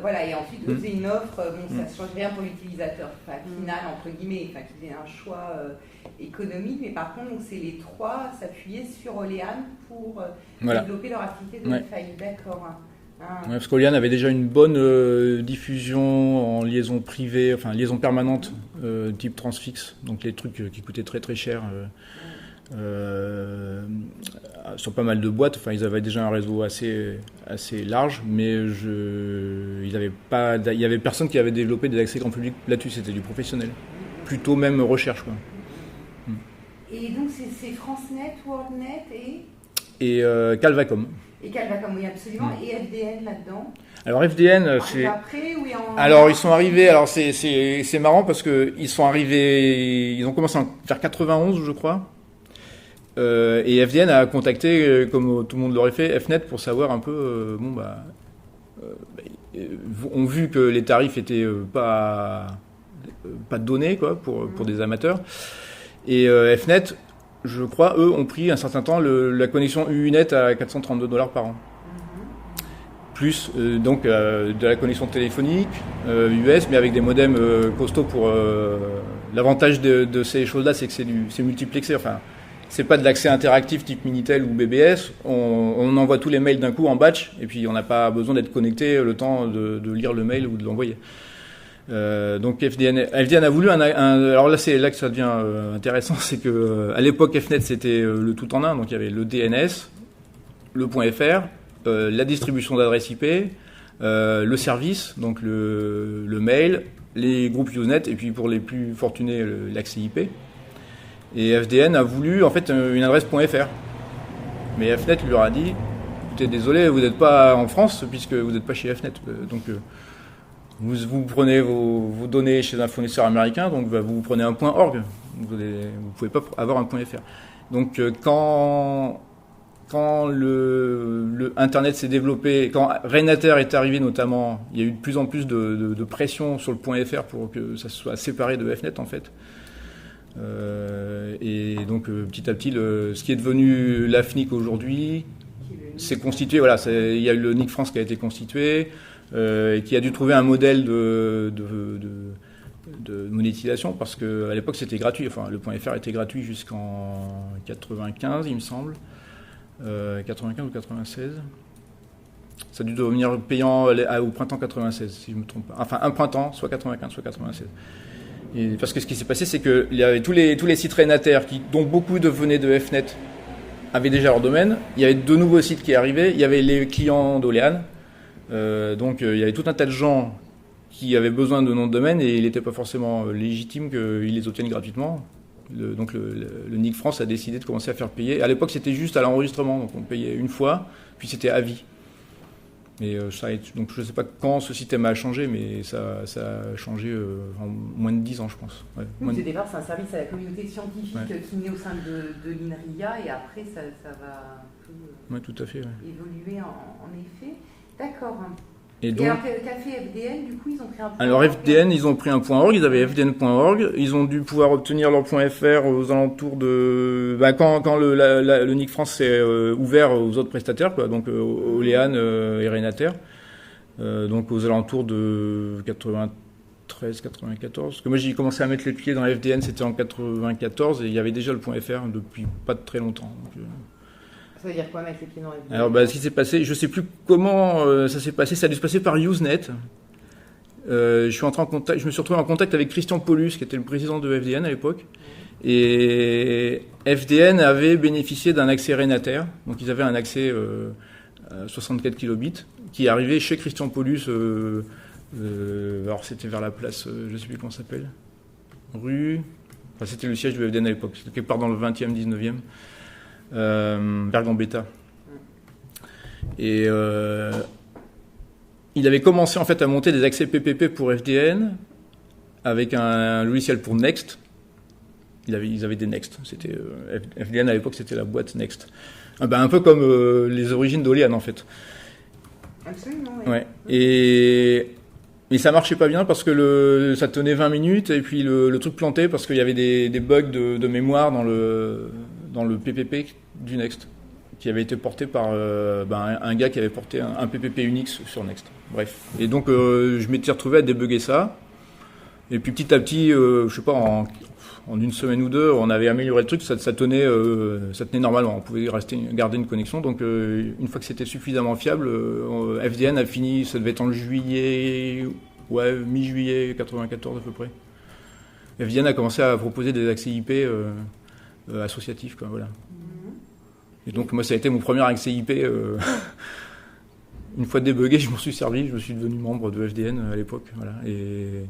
Voilà, et ensuite faisait une offre. Ça ne change rien pour l'utilisateur final, entre guillemets, qui faisait un choix économique. Mais par contre, donc, c'est les 3 s'appuyer sur Olean pour développer leur activité de Wi-Fi. D'accord. Ouais, parce qu'Olean avait déjà une bonne diffusion en liaison privée, enfin liaison permanente, type transfix, donc les trucs qui coûtaient très très cher sur pas mal de boîtes. Enfin, ils avaient déjà un réseau assez large, mais il y avait personne qui avait développé des accès grand public là-dessus. C'était du professionnel, plutôt même recherche, quoi. Et donc c'est FranceNet, WorldNet et Calvacom. Et Calvacom, oui, absolument. Et FDN là-dedans? Alors FDN, c'est... Après, oui, Alors ils sont arrivés, alors c'est marrant parce que ils ont commencé en vers 91, je crois. Et FDN a contacté, comme tout le monde l'aurait fait, Fnet pour savoir un peu, ont vu que les tarifs étaient pas donnés, quoi, pour des amateurs. Et Fnet, je crois, eux ont pris un certain temps la connexion UUNet à $432 par an. plus donc de la connexion téléphonique US, mais avec des modems costauds pour l'avantage de ces choses-là, c'est que c'est multiplexé. Enfin, c'est pas de l'accès interactif type Minitel ou BBS. On envoie tous les mails d'un coup en batch, et puis on n'a pas besoin d'être connecté le temps de lire le mail ou de l'envoyer. Donc FDN a voulu alors là c'est là que ça devient intéressant, c'est que à l'époque FNet c'était le tout en un, donc il y avait le DNS, le .fr, la distribution d'adresses IP, le service, donc le mail, les groupes Usenet, et puis pour les plus fortunés l'accès IP. Et FDN a voulu en fait une adresse .fr, mais FNet lui aura dit écoutez, désolé, vous n'êtes pas en France puisque vous n'êtes pas chez FNet, donc vous prenez vos données chez un fournisseur américain, donc vous prenez un .org, vous pouvez pas avoir un .fr. Donc quand le Internet s'est développé, quand Reignater est arrivé notamment, il y a eu de plus en plus de pression sur le .fr pour que ça soit séparé de FNet en fait. Et donc petit à petit, ce qui est devenu l'AFNIC aujourd'hui, s'est constitué. Voilà, il y a eu le NIC France qui a été constitué. Et qui a dû trouver un modèle de monétisation parce qu'à l'époque c'était gratuit, enfin le .fr était gratuit jusqu'en 95 il me semble, 95 ou 96. Ça a dû devenir payant au printemps 96 si je ne me trompe pas, enfin un printemps, soit 95 soit 96. Et parce que ce qui s'est passé c'est qu'il y avait tous les sites Reignater dont beaucoup venaient de FNet avaient déjà leur domaine, il y avait de nouveaux sites qui arrivaient, il y avait les clients d'Oléane. Donc il y avait tout un tas de gens qui avaient besoin de noms de domaine et il n'était pas forcément légitime qu'ils les obtiennent gratuitement. Donc le NIC France a décidé de commencer à faire payer. À l'époque c'était juste à l'enregistrement, donc on payait une fois, puis c'était à vie. Mais donc je ne sais pas quand ce système a changé, mais ça a changé en moins de 10 ans je pense. Ouais, au départ c'est un service à la communauté scientifique qui naît au sein de l'INRIA et après ça va un peu tout à fait, évoluer en effet. D'accord. Et donc, alors, qu'a fait FDN, du coup, ils ont pris un point alors FDN, ils ont pris un .org, ils avaient fdn.org, ils ont dû pouvoir obtenir leur .fr aux alentours de... quand le NIC France s'est ouvert aux autres prestataires, quoi, donc Oléane et Reignater, donc aux alentours de 93, 94. Parce que moi j'ai commencé à mettre les pieds dans FDN, c'était en 94, et il y avait déjà le .fr depuis pas très longtemps. Donc, ça veut dire quoi mettre les pieds dans FDN? Alors ce qui s'est passé, je sais plus comment ça s'est passé, ça a dû se passer par Usenet. Je me suis retrouvé en contact avec Christian Paulus, qui était le président de FDN à l'époque. Et FDN avait bénéficié d'un accès Reignater, donc ils avaient un accès à 64 kilobits, qui arrivait chez Christian Paulus, alors c'était vers la place, je ne sais plus comment ça s'appelle, c'était le siège de FDN à l'époque, c'était quelque part dans le 20e, 19e. Bergambetta. Et il avait commencé en fait à monter des accès PPP pour FDN avec un logiciel pour Next. Ils avaient des Next. C'était FDN à l'époque, c'était la boîte Next. Un peu comme les origines d'Oléane en fait. Absolument. Ouais. Mais ça marchait pas bien parce que ça tenait 20 minutes et puis le truc plantait parce qu'il y avait des bugs de mémoire dans le PPP du Next, qui avait été porté par un gars qui avait porté un PPP Unix sur Next. Bref. Et donc, je m'étais retrouvé à débugger ça. Et puis, petit à petit, je sais pas, en une semaine ou deux, on avait amélioré le truc, ça tenait normalement. On pouvait garder une connexion. Donc, une fois que c'était suffisamment fiable, FDN a fini, ça devait être en juillet, mi-juillet 94 à peu près. FDN a commencé à proposer des accès IP associatifs, quoi, voilà. Et donc moi ça a été mon premier accès IP. Une fois débugué, je m'en suis servi, je suis devenu membre de FDN à l'époque, voilà. Et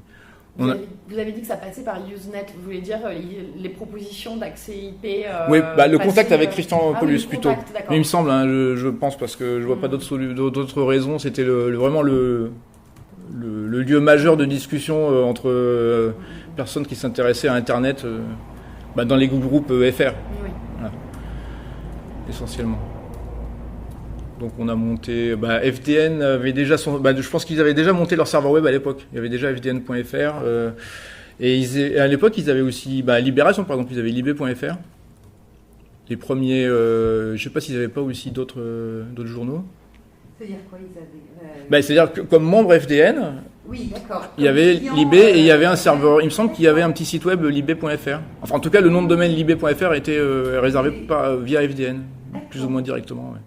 vous avez dit que ça passait par Usenet, vous voulez dire les propositions d'accès IP oui, le contact avec Christian Paulus plutôt. Mais il me semble, je pense, parce que je vois pas d'autres raisons, c'était vraiment le lieu majeur de discussion entre personnes qui s'intéressaient à Internet dans les groupes FR. Oui. Voilà. Essentiellement. Donc on a monté... FDN avait déjà je pense qu'ils avaient déjà monté leur serveur web à l'époque. Il y avait déjà fdn.fr. Et à l'époque, ils avaient aussi... Libération, par exemple, ils avaient libé.fr. Les premiers... je ne sais pas s'ils n'avaient pas aussi d'autres journaux. C'est-à-dire quoi ils avaient C'est-à-dire que comme membre FDN, oui, d'accord. il y avait Libé et il y avait un serveur. Il me semble qu'il y avait un petit site web libé.fr. Enfin, en tout cas, le nom de domaine libé.fr était réservé via FDN, plus ou moins directement. Ouais.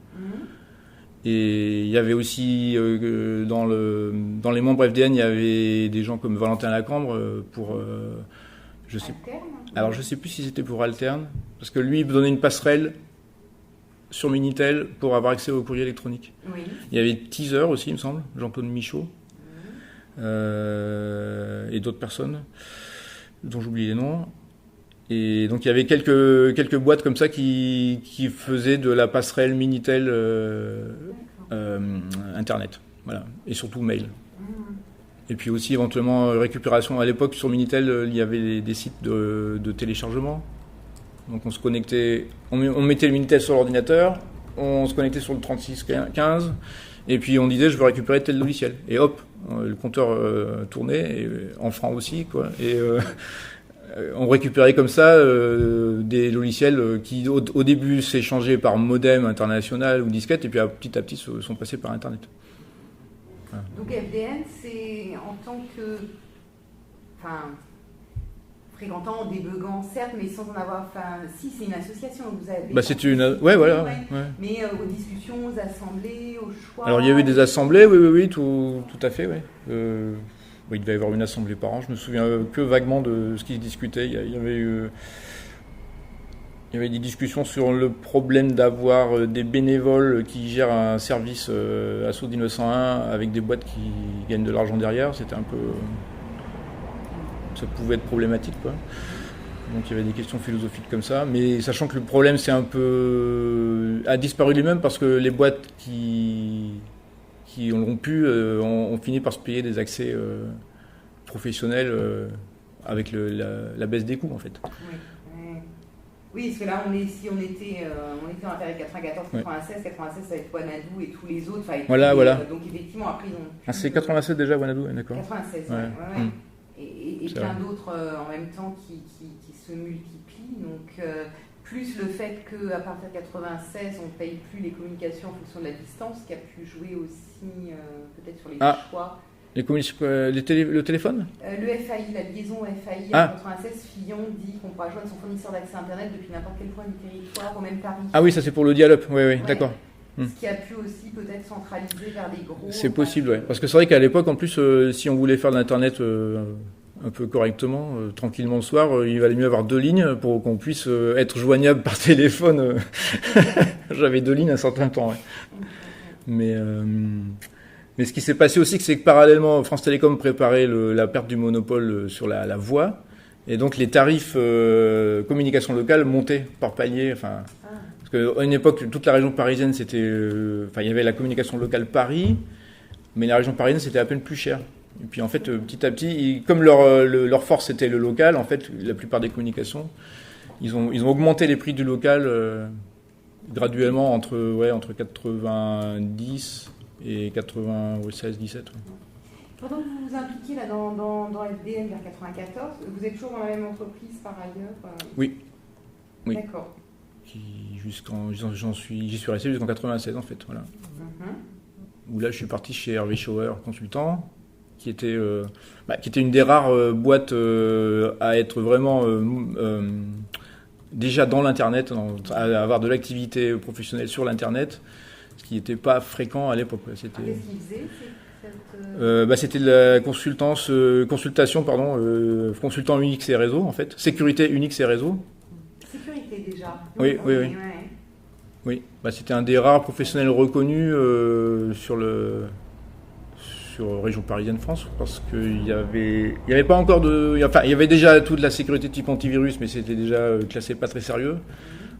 Et il y avait aussi dans les membres FDN, il y avait des gens comme Valentin Lacambre pour je sais plus si c'était pour Alterne, parce que lui il donnait une passerelle sur Minitel pour avoir accès au courrier électronique. Oui. Il y avait Teaser aussi, il me semble, Jean-Claude Michaud, et d'autres personnes dont j'oublie les noms. Et donc il y avait quelques boîtes comme ça qui faisaient de la passerelle Minitel Internet, voilà, et surtout mail. Et puis aussi éventuellement récupération. À l'époque sur Minitel, il y avait des sites de téléchargement. Donc on se connectait, on mettait le Minitel sur l'ordinateur, on se connectait sur le 3615, et puis on disait je veux récupérer tel logiciel. Et hop, le compteur tournait, et, en franc aussi, quoi. Et on récupérait comme ça des logiciels qui au début s'échangeaient par modem international ou disquette, et puis petit à petit sont passés par Internet. Voilà. Donc FDN, c'est en tant que... fréquentant, débuguant, certes, mais sans en avoir... si, c'est une association, vous avez... C'est une... Ouais, voilà. Ouais. Mais aux discussions, aux assemblées, aux choix... Alors il y a eu des assemblées, oui, tout à fait, oui. Il devait y avoir une assemblée par an, je me souviens que vaguement de ce qui se discutait. Il y avait des discussions sur le problème d'avoir des bénévoles qui gèrent un service Assaut 1901 avec des boîtes qui gagnent de l'argent derrière. C'était un peu... Ça pouvait être problématique, quoi. Donc il y avait des questions philosophiques comme ça, mais sachant que le problème a disparu lui-même parce que les boîtes qui l'ont pu ont fini par se payer des accès professionnels avec la baisse des coûts, en fait. Oui, parce que là, si on était en la période 94, 96, 96 avec Wanadoo et tous les autres. Voilà. Donc effectivement, après ils ont... c'est 87 déjà Wanadoo, d'accord. 96, ouais. Et plein d'autres en même temps qui se multiplient. Donc, plus le fait qu'à partir de 96, on ne paye plus les communications en fonction de la distance, qui a pu jouer aussi peut-être sur les choix. Le téléphone Le FAI, la liaison FAI en 96, Fillon dit qu'on pourra joindre son fournisseur d'accès Internet depuis n'importe quel point du territoire, au même Paris. Ah oui, ça c'est pour le dial-up, oui, d'accord. Ce qui a pu aussi peut-être centraliser vers des gros... C'est possible, oui. Parce que c'est vrai qu'à l'époque, en plus, si on voulait faire de l'Internet un peu correctement, tranquillement le soir, il valait mieux avoir 2 lignes pour qu'on puisse être joignable par téléphone. J'avais 2 lignes à un certain temps, ouais. Mais ce qui s'est passé aussi, c'est que parallèlement, France Télécom préparait la perte du monopole sur la voix, et donc les tarifs communication locale montaient par palier, parce qu'à une époque, toute la région parisienne, c'était... il y avait la communication locale Paris, mais la région parisienne, c'était à peine plus cher. Et puis en fait, petit à petit, comme leur force était le local, en fait, la plupart des communications, ils ont augmenté les prix du local graduellement entre 90 et 96, 17. Pendant que vous vous impliquez là dans FDN vers 94, vous êtes toujours dans la même entreprise par ailleurs Oui. D'accord. J'y suis resté jusqu'en 96 en fait, voilà. Où là je suis parti chez Hervé Schauer Consultant, qui était une des rares boîtes à être vraiment déjà dans l'internet, à avoir de l'activité professionnelle sur l'internet, ce qui n'était pas fréquent à l'époque. Qu'est-ce qu'ils faisaient c'était de la consultation, consultant Unix et réseau en fait, sécurité Unix et réseau. Sécurité déjà. Oui. Oui, c'était un des rares professionnels reconnus sur région parisienne France, parce qu'il y avait pas encore il y avait déjà toute la sécurité type antivirus, mais c'était déjà classé pas très sérieux.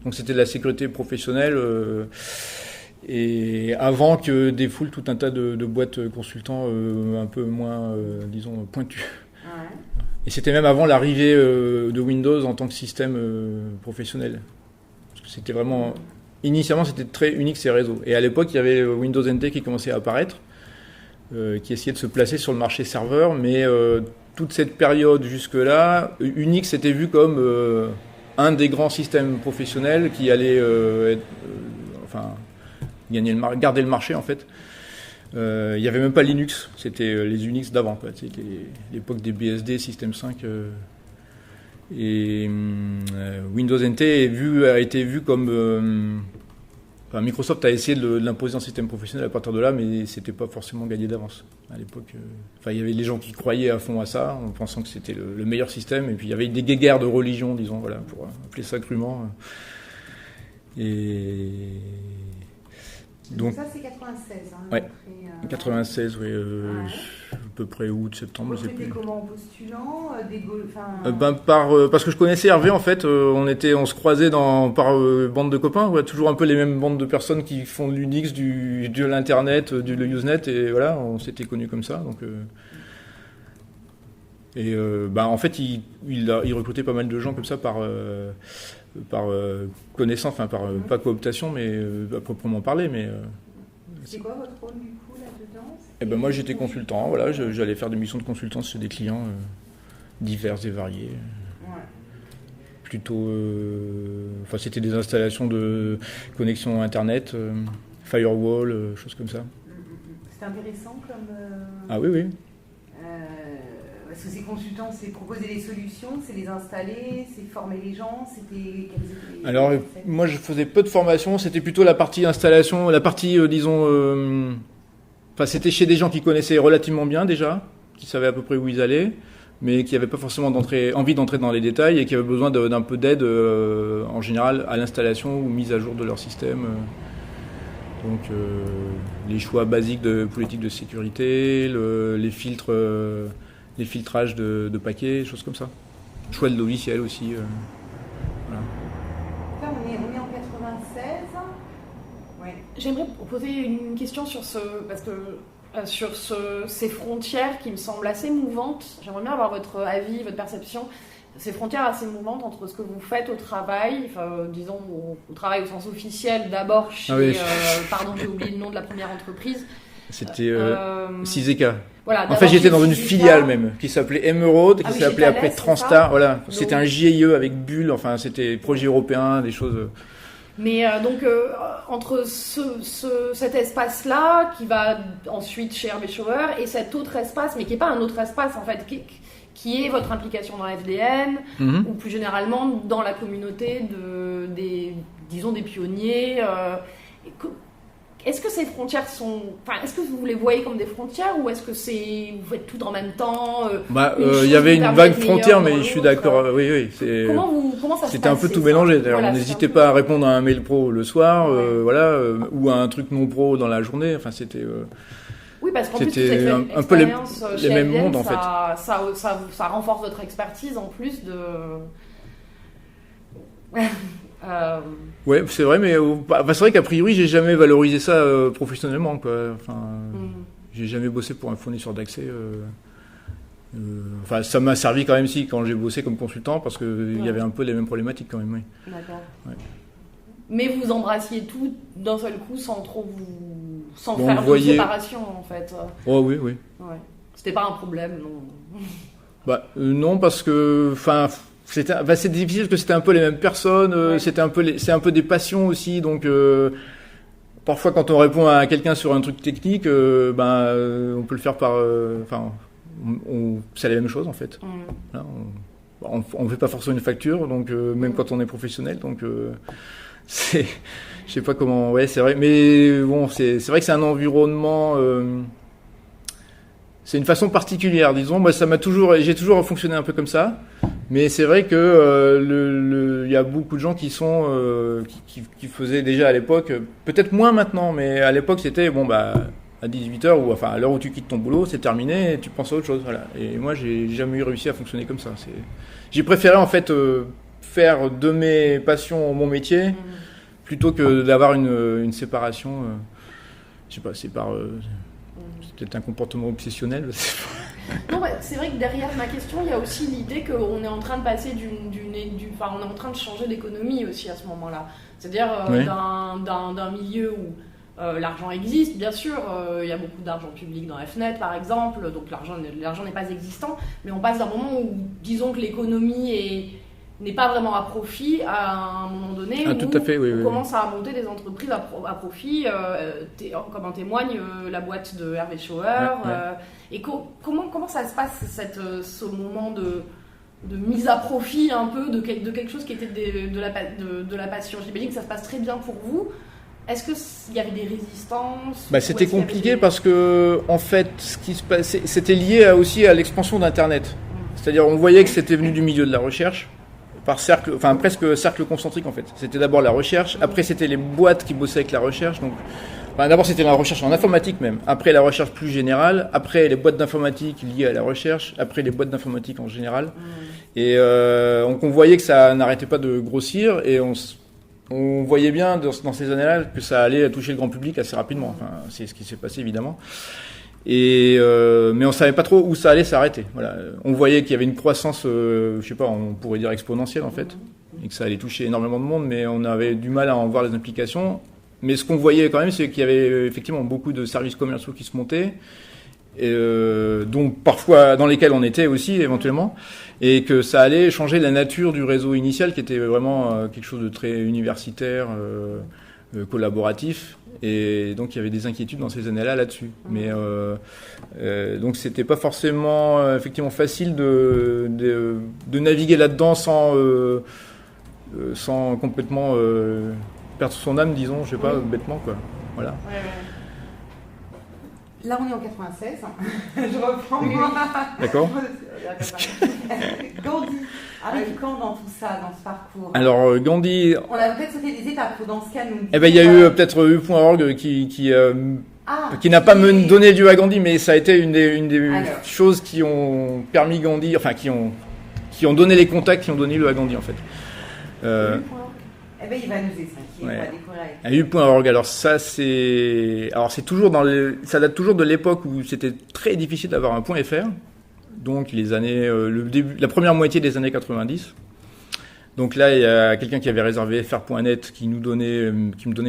Donc c'était de la sécurité professionnelle. Et avant que défoule tout un tas de boîtes consultants un peu moins, disons, pointues. Ouais. Et c'était même avant l'arrivée de Windows en tant que système professionnel. Parce que c'était vraiment... Initialement, c'était très Unix et réseau. Et à l'époque, il y avait Windows NT qui commençait à apparaître, qui essayait de se placer sur le marché serveur. Mais toute cette période jusque-là, Unix était vu comme un des grands systèmes professionnels qui allait garder le marché en fait. Il n'y avait même pas Linux, c'était les Unix d'avant, quoi. C'était l'époque des BSD, System 5. Et Windows NT a été vu comme... Microsoft a essayé de l'imposer en système professionnel à partir de là, mais c'était pas forcément gagné d'avance. À l'époque, il y avait des gens qui croyaient à fond à ça, en pensant que c'était le meilleur système, et puis il y avait des guéguerres de religion, disons, voilà, pour appeler ça crûment. Et donc ça c'est 96. Ouais. 96, oui, à peu près août, septembre. Vous étiez comment, en postulant parce que je connaissais Hervé, en fait, on se croisait par bande de copains, toujours un peu les mêmes bandes de personnes qui font de l'Unix, de l'Internet, le Usenet, et voilà, on s'était connus comme ça. Donc, en fait, il recrutait pas mal de gens comme ça par connaissance, pas cooptation, mais à proprement parler. Mais c'est quoi votre rôle du coup là-dedans? Moi j'étais consultant, voilà, j'allais faire des missions de consultance chez des clients divers et variés. Ouais. Plutôt, c'était des installations de connexion internet, firewall, choses comme ça. C'est intéressant comme. Ah oui. Parce que ces consultants, c'est proposer des solutions, c'est les installer, c'est former les gens, Alors, moi, je faisais peu de formation, c'était plutôt la partie installation, la partie, c'était chez des gens qui connaissaient relativement bien déjà, qui savaient à peu près où ils allaient, mais qui n'avaient pas forcément envie d'entrer dans les détails et qui avaient besoin d'un peu d'aide, en général, à l'installation ou mise à jour de leur système. Donc, les choix basiques de politique de sécurité, les filtres... les filtrages de paquets, choses comme ça. Choix de logiciel aussi. Voilà. Là, on est en 96. Ouais. J'aimerais poser une question sur ces frontières qui me semblent assez mouvantes. J'aimerais bien avoir votre avis, votre perception. Ces frontières assez mouvantes entre ce que vous faites au travail, disons au travail au sens officiel, d'abord chez... j'ai oublié le nom de la première entreprise. C'était Ciseka. Voilà, en fait, j'étais dans une filiale même, qui s'appelait Emerald, qui s'appelait après Transtar. Voilà, c'était un GIE avec Bull, c'était projet européen, des choses... Mais entre cet espace-là, qui va ensuite chez Hervé Schauer, et cet autre espace, mais qui n'est pas un autre espace, en fait, qui est votre implication dans FDN, ou plus généralement dans la communauté des pionniers... Est-ce que ces frontières sont... est-ce que vous les voyez comme des frontières ou est-ce que vous faites tout en même temps il y avait une vague frontière, mais je suis d'accord. Oui. Comment ça se C'était un peu tout mélangé. D'ailleurs, on n'hésitait pas à répondre à un mail pro le soir, ou à un truc non pro dans la journée. C'était... Oui, parce qu'en plus, c'était un peu les mêmes mondes, en fait. Ça renforce votre expertise en plus de... Ouais, c'est vrai, mais c'est vrai qu'a priori, j'ai jamais valorisé ça professionnellement, quoi. J'ai jamais bossé pour un fournisseur d'accès. Ça m'a servi quand même quand j'ai bossé comme consultant, parce qu'il y avait un peu les mêmes problématiques quand même. Oui. D'accord. Ouais. Mais vous embrassiez tout d'un seul coup sans faire de séparation, en fait. Oh oui. Ouais. C'était pas un problème, non. Non, parce que, c'est difficile parce que c'était un peu les mêmes personnes, c'est un peu des passions aussi, donc parfois quand on répond à quelqu'un sur un truc technique, on peut le faire c'est la même chose en fait. Là, on fait pas forcément une facture, donc même quand on est professionnel, donc je sais pas comment. Ouais, c'est vrai, mais bon, c'est vrai que c'est un environnement. C'est une façon particulière, disons. Moi, j'ai toujours fonctionné un peu comme ça. Mais c'est vrai que il y a beaucoup de gens qui qui faisaient déjà à l'époque, peut-être moins maintenant, mais à l'époque c'était à 18h ou à l'heure où tu quittes ton boulot, c'est terminé et tu penses à autre chose. Voilà. Et moi, j'ai jamais réussi à fonctionner comme ça. J'ai préféré en fait faire de mes passions mon métier plutôt que d'avoir une séparation. Je sais pas, c'est peut-être un comportement obsessionnel. Non, c'est vrai que derrière ma question, il y a aussi l'idée qu'on est en train de passer on est en train de changer d'économie aussi à ce moment-là. C'est-à-dire d'un milieu où l'argent existe, bien sûr, il y a beaucoup d'argent public dans FNET par exemple, donc l'argent n'est pas existant, mais on passe d'un moment où, disons que l'économie n'est pas vraiment à profit à un moment donné tout où à fait, oui, on oui. commence à monter des entreprises à profit, comme en témoigne la boîte de Hervé Schauer. Et comment ça se passe ce moment de mise à profit un peu de quelque chose qui était de la passion? J'imagine que ça se passe très bien pour vous. Est-ce qu'il y avait des résistances? C'était compliqué parce que, en fait, ce qui se passait, c'était lié aussi à l'expansion d'Internet. C'est-à-dire, on voyait que c'était venu du milieu de la recherche, par cercle, enfin presque cercle concentrique en fait. C'était d'abord la recherche, après c'était les boîtes qui bossaient avec la recherche. Donc, d'abord c'était la recherche en informatique même, après la recherche plus générale, après les boîtes d'informatique liées à la recherche, après les boîtes d'informatique en général. Et donc on voyait que ça n'arrêtait pas de grossir et on voyait bien dans ces années-là que ça allait toucher le grand public assez rapidement. Enfin, c'est ce qui s'est passé évidemment. Et mais on savait pas trop où ça allait s'arrêter. Voilà, on voyait qu'il y avait une croissance, je sais pas, on pourrait dire exponentielle en fait, et que ça allait toucher énormément de monde, mais on avait du mal à en voir les implications. Mais ce qu'on voyait quand même, c'est qu'il y avait effectivement beaucoup de services commerciaux qui se montaient, dont parfois dans lesquels on était aussi éventuellement, et que ça allait changer la nature du réseau initial, qui était vraiment quelque chose de très universitaire, collaboratif. Et donc il y avait des inquiétudes dans ces années-là là-dessus. Mais donc c'était pas forcément effectivement facile de naviguer là-dedans sans complètement perdre son âme, disons, je sais pas, bêtement quoi. Voilà. Là, on est en 96. Je reprends. D'accord. Gandhi arrive quand dans tout ça, dans ce parcours? Alors, Gandhi. On a peut-être sauté des étapes. Dans ce cas, nous. Eh ben, il y a eu peut-être U.org qui n'a pas donné lieu à Gandhi, mais ça a été une des choses qui ont permis Gandhi, enfin, qui ont donné les contacts qui ont donné lieu à Gandhi, en fait. Eh ben, il va nous expliquer. On va découvrir avec U.org, alors ça c'est toujours ça date toujours de l'époque où c'était très difficile d'avoir un .fr, donc les années la première moitié des années 90. Donc là il y a quelqu'un qui avait réservé fr.net qui me donnait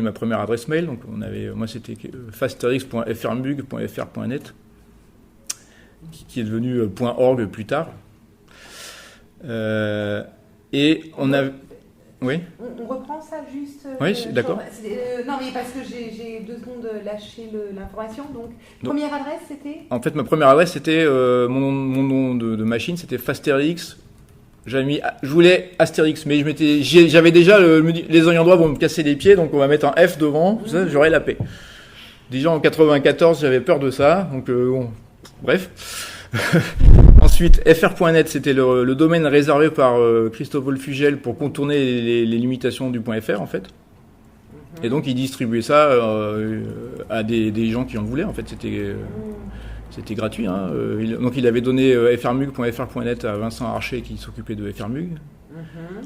ma première adresse mail. Donc moi c'était fasterx.frmug.fr.net qui est devenu .org plus tard. Et on a Oui. On reprend ça juste. Oui, d'accord. Non, mais parce que j'ai 2 secondes lâché l'information. Donc, première adresse, c'était. En fait, ma première adresse, c'était mon nom de machine, c'était Fasterx. Je voulais Astérix, mais j'avais déjà les ayants droit vont me casser les pieds, donc on va mettre un F devant, ça, j'aurai la paix. Déjà en 94, j'avais peur de ça, donc bon, bref. Ensuite, fr.net, c'était le domaine réservé par Christophe Wolfugel pour contourner les limitations du .fr, en fait. Et donc, il distribuait ça à des gens qui en voulaient, en fait. C'était gratuit. Hein. Donc, il avait donné frmug.fr.net à Vincent Archer qui s'occupait de frmug.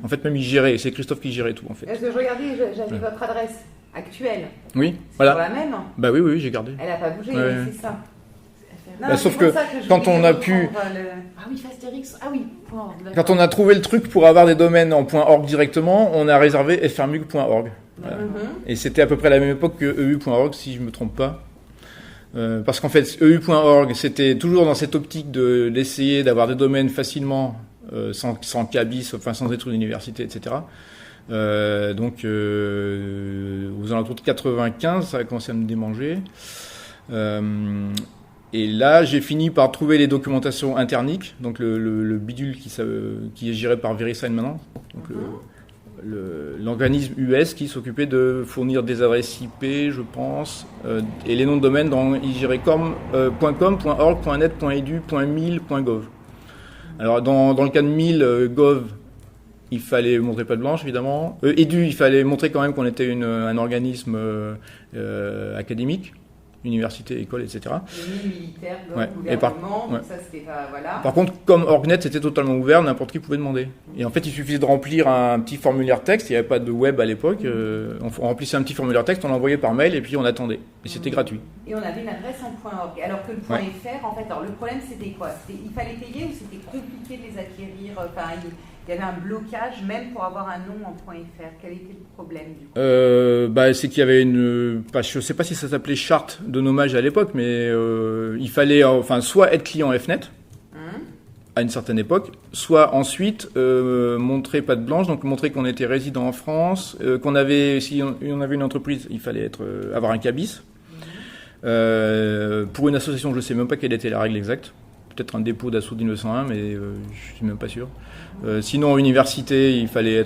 En fait, même il gérait, c'est Christophe qui gérait tout, en fait. Est-ce que je regardais, j'avais votre adresse actuelle. Oui, c'est voilà. la même. Bah oui, j'ai gardé. Elle n'a pas bougé, c'est ça. Non, sauf que quand on a pu... Ah oui, Fasterx, ah oui, .org, quand on a trouvé le truc pour avoir des domaines en .org directement, on a réservé frmug.org. Voilà. Et c'était à peu près la même époque que eu.org, si je ne me trompe pas. Parce qu'en fait, eu.org, c'était toujours dans cette optique d'essayer d'avoir des domaines facilement, sans cabis, enfin sans être une université, etc. Donc, aux alentours de 95, ça a commencé à me démanger. Et là, j'ai fini par trouver les documentations interniques, donc le bidule qui est géré par VeriSign maintenant, donc l'organisme US qui s'occupait de fournir des adresses IP, je pense, et les noms de domaine il gérait .com, .org, .net, .edu, .mil, .gov. Alors dans le cas de mil, gov, il fallait montrer patte blanche évidemment. Edu, il fallait montrer quand même qu'on était un organisme académique. Université, école, etc. Militaire, gouvernement, ça c'était pas... Voilà. Par contre, comme Orgnet, c'était totalement ouvert, n'importe qui pouvait demander. Et en fait, il suffisait de remplir un petit formulaire texte, il n'y avait pas de web à l'époque, on remplissait un petit formulaire texte, on l'envoyait par mail et puis on attendait. Et c'était gratuit. Et on avait une adresse en .org, alors que le .fr, en fait, alors le problème c'était quoi? Il fallait payer ou c'était compliqué de les acquérir? Enfin, il y avait un blocage même pour avoir un nom en .fr. Quel était le problème du coup? C'est qu'il y avait je ne sais pas si ça s'appelait charte de nommage à l'époque, mais il fallait soit être client Fnet, à une certaine époque, soit ensuite montrer patte blanche, donc montrer qu'on était résident en France, qu'on avait, si on avait une entreprise, il fallait avoir un cabis. Pour une association, je ne sais même pas quelle était la règle exacte. Peut-être un dépôt d'assaut 1901, mais je suis même pas sûr. Sinon, université, il fallait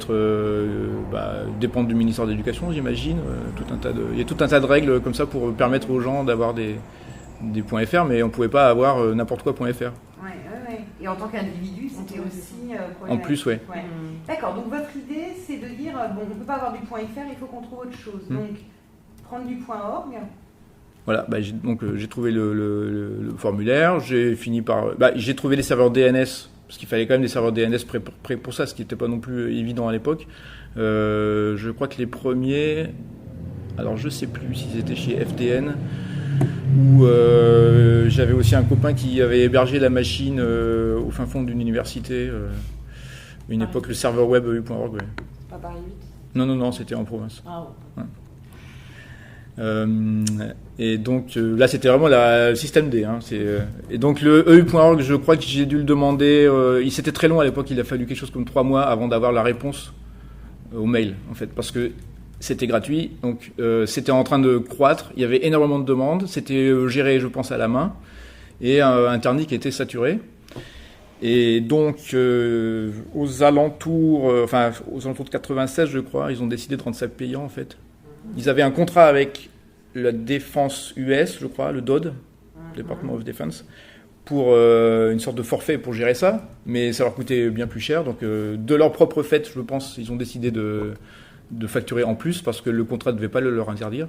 dépendre du ministère de l'Éducation, j'imagine. Il y a tout un tas de règles comme ça pour permettre aux gens d'avoir des .fr, mais on pouvait pas avoir n'importe quoi .fr. Ouais. Et en tant qu'individu, c'était aussi problématique. En plus, ouais. D'accord. Donc votre idée, c'est de dire on peut pas avoir du .fr, il faut qu'on trouve autre chose. Donc prendre du .org. Voilà, j'ai trouvé le formulaire, j'ai trouvé les serveurs DNS, parce qu'il fallait quand même des serveurs DNS prêts pour ça, ce qui n'était pas non plus évident à l'époque. Je crois que les premiers, alors je sais plus si c'était chez FDN, ou j'avais aussi un copain qui avait hébergé la machine au fin fond d'une université, une époque, le serveur web EU.org. Ouais. Pas Paris 8 ? Non, c'était en province. Ah ouais. Et donc là c'était vraiment le système D et donc le EU.org, je crois que j'ai dû le demander, c'était très long à l'époque, il a fallu quelque chose comme 3 mois avant d'avoir la réponse au mail en fait, parce que c'était gratuit, donc c'était en train de croître, il y avait énormément de demandes, c'était géré je pense à la main, et Internet qui était saturé. Et donc aux alentours de 96 je crois, ils ont décidé de rendre ça payant en fait. Ils avaient un contrat avec la défense US, je crois, le DOD, Department of Defense, pour une sorte de forfait pour gérer ça, mais ça leur coûtait bien plus cher. Donc, de leur propre fait, je pense, ils ont décidé de facturer en plus parce que le contrat ne devait pas leur interdire.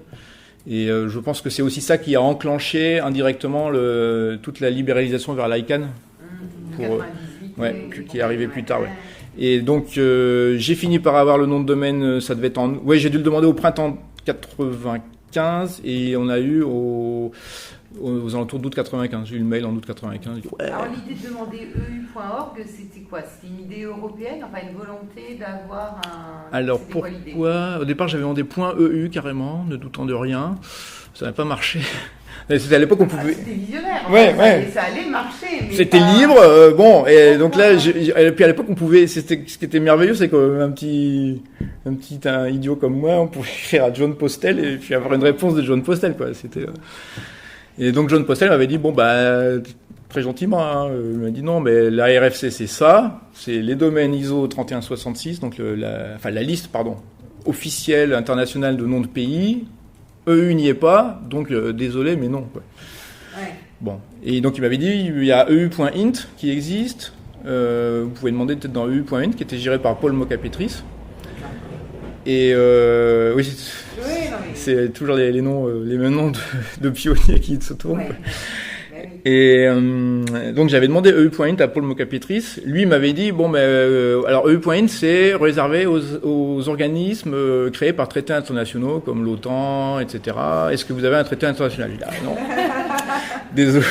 Et je pense que c'est aussi ça qui a enclenché indirectement toute la libéralisation vers l'ICANN, qui est arrivée plus tard. Ouais. Et donc, j'ai fini par avoir le nom de domaine, ça devait être j'ai dû le demander au printemps 95, et on a eu aux alentours d'août 95. J'ai eu le mail en août 95. Alors, l'idée de demander EU.org, c'était quoi? C'était une idée européenne, une volonté d'avoir un... Alors, pourquoi? Au départ, j'avais demandé .eu carrément, ne doutant de rien. Ça n'a pas marché. C'était à l'époque où on pouvait. C'était visionnaire. Ça allait marcher. Mais c'était libre. Et donc là, et puis à l'époque, on pouvait. Ce qui était merveilleux, c'est qu'un petit idiot comme moi, on pouvait écrire à John Postel et puis avoir une réponse de John Postel, quoi. Et donc John Postel m'avait dit très gentiment, il m'a dit non, mais la RFC c'est ça, c'est les domaines ISO 3166, donc la liste officielle internationale de noms de pays. EU n'y est pas, donc désolé, mais non. Quoi. Ouais. Bon. Et donc il m'avait dit, il y a EU.int qui existe. Vous pouvez demander peut-être dans EU.int, qui était géré par Paul Mocapetris. Et c'est toujours les mêmes noms de pionniers qui se tournent. Ouais. Et donc j'avais demandé EU.int à Paul Mocapetris. Lui m'avait dit alors EU.int c'est réservé aux organismes créés par traités internationaux comme l'OTAN, etc. Est-ce que vous avez un traité international? Il a dit non. Désolé.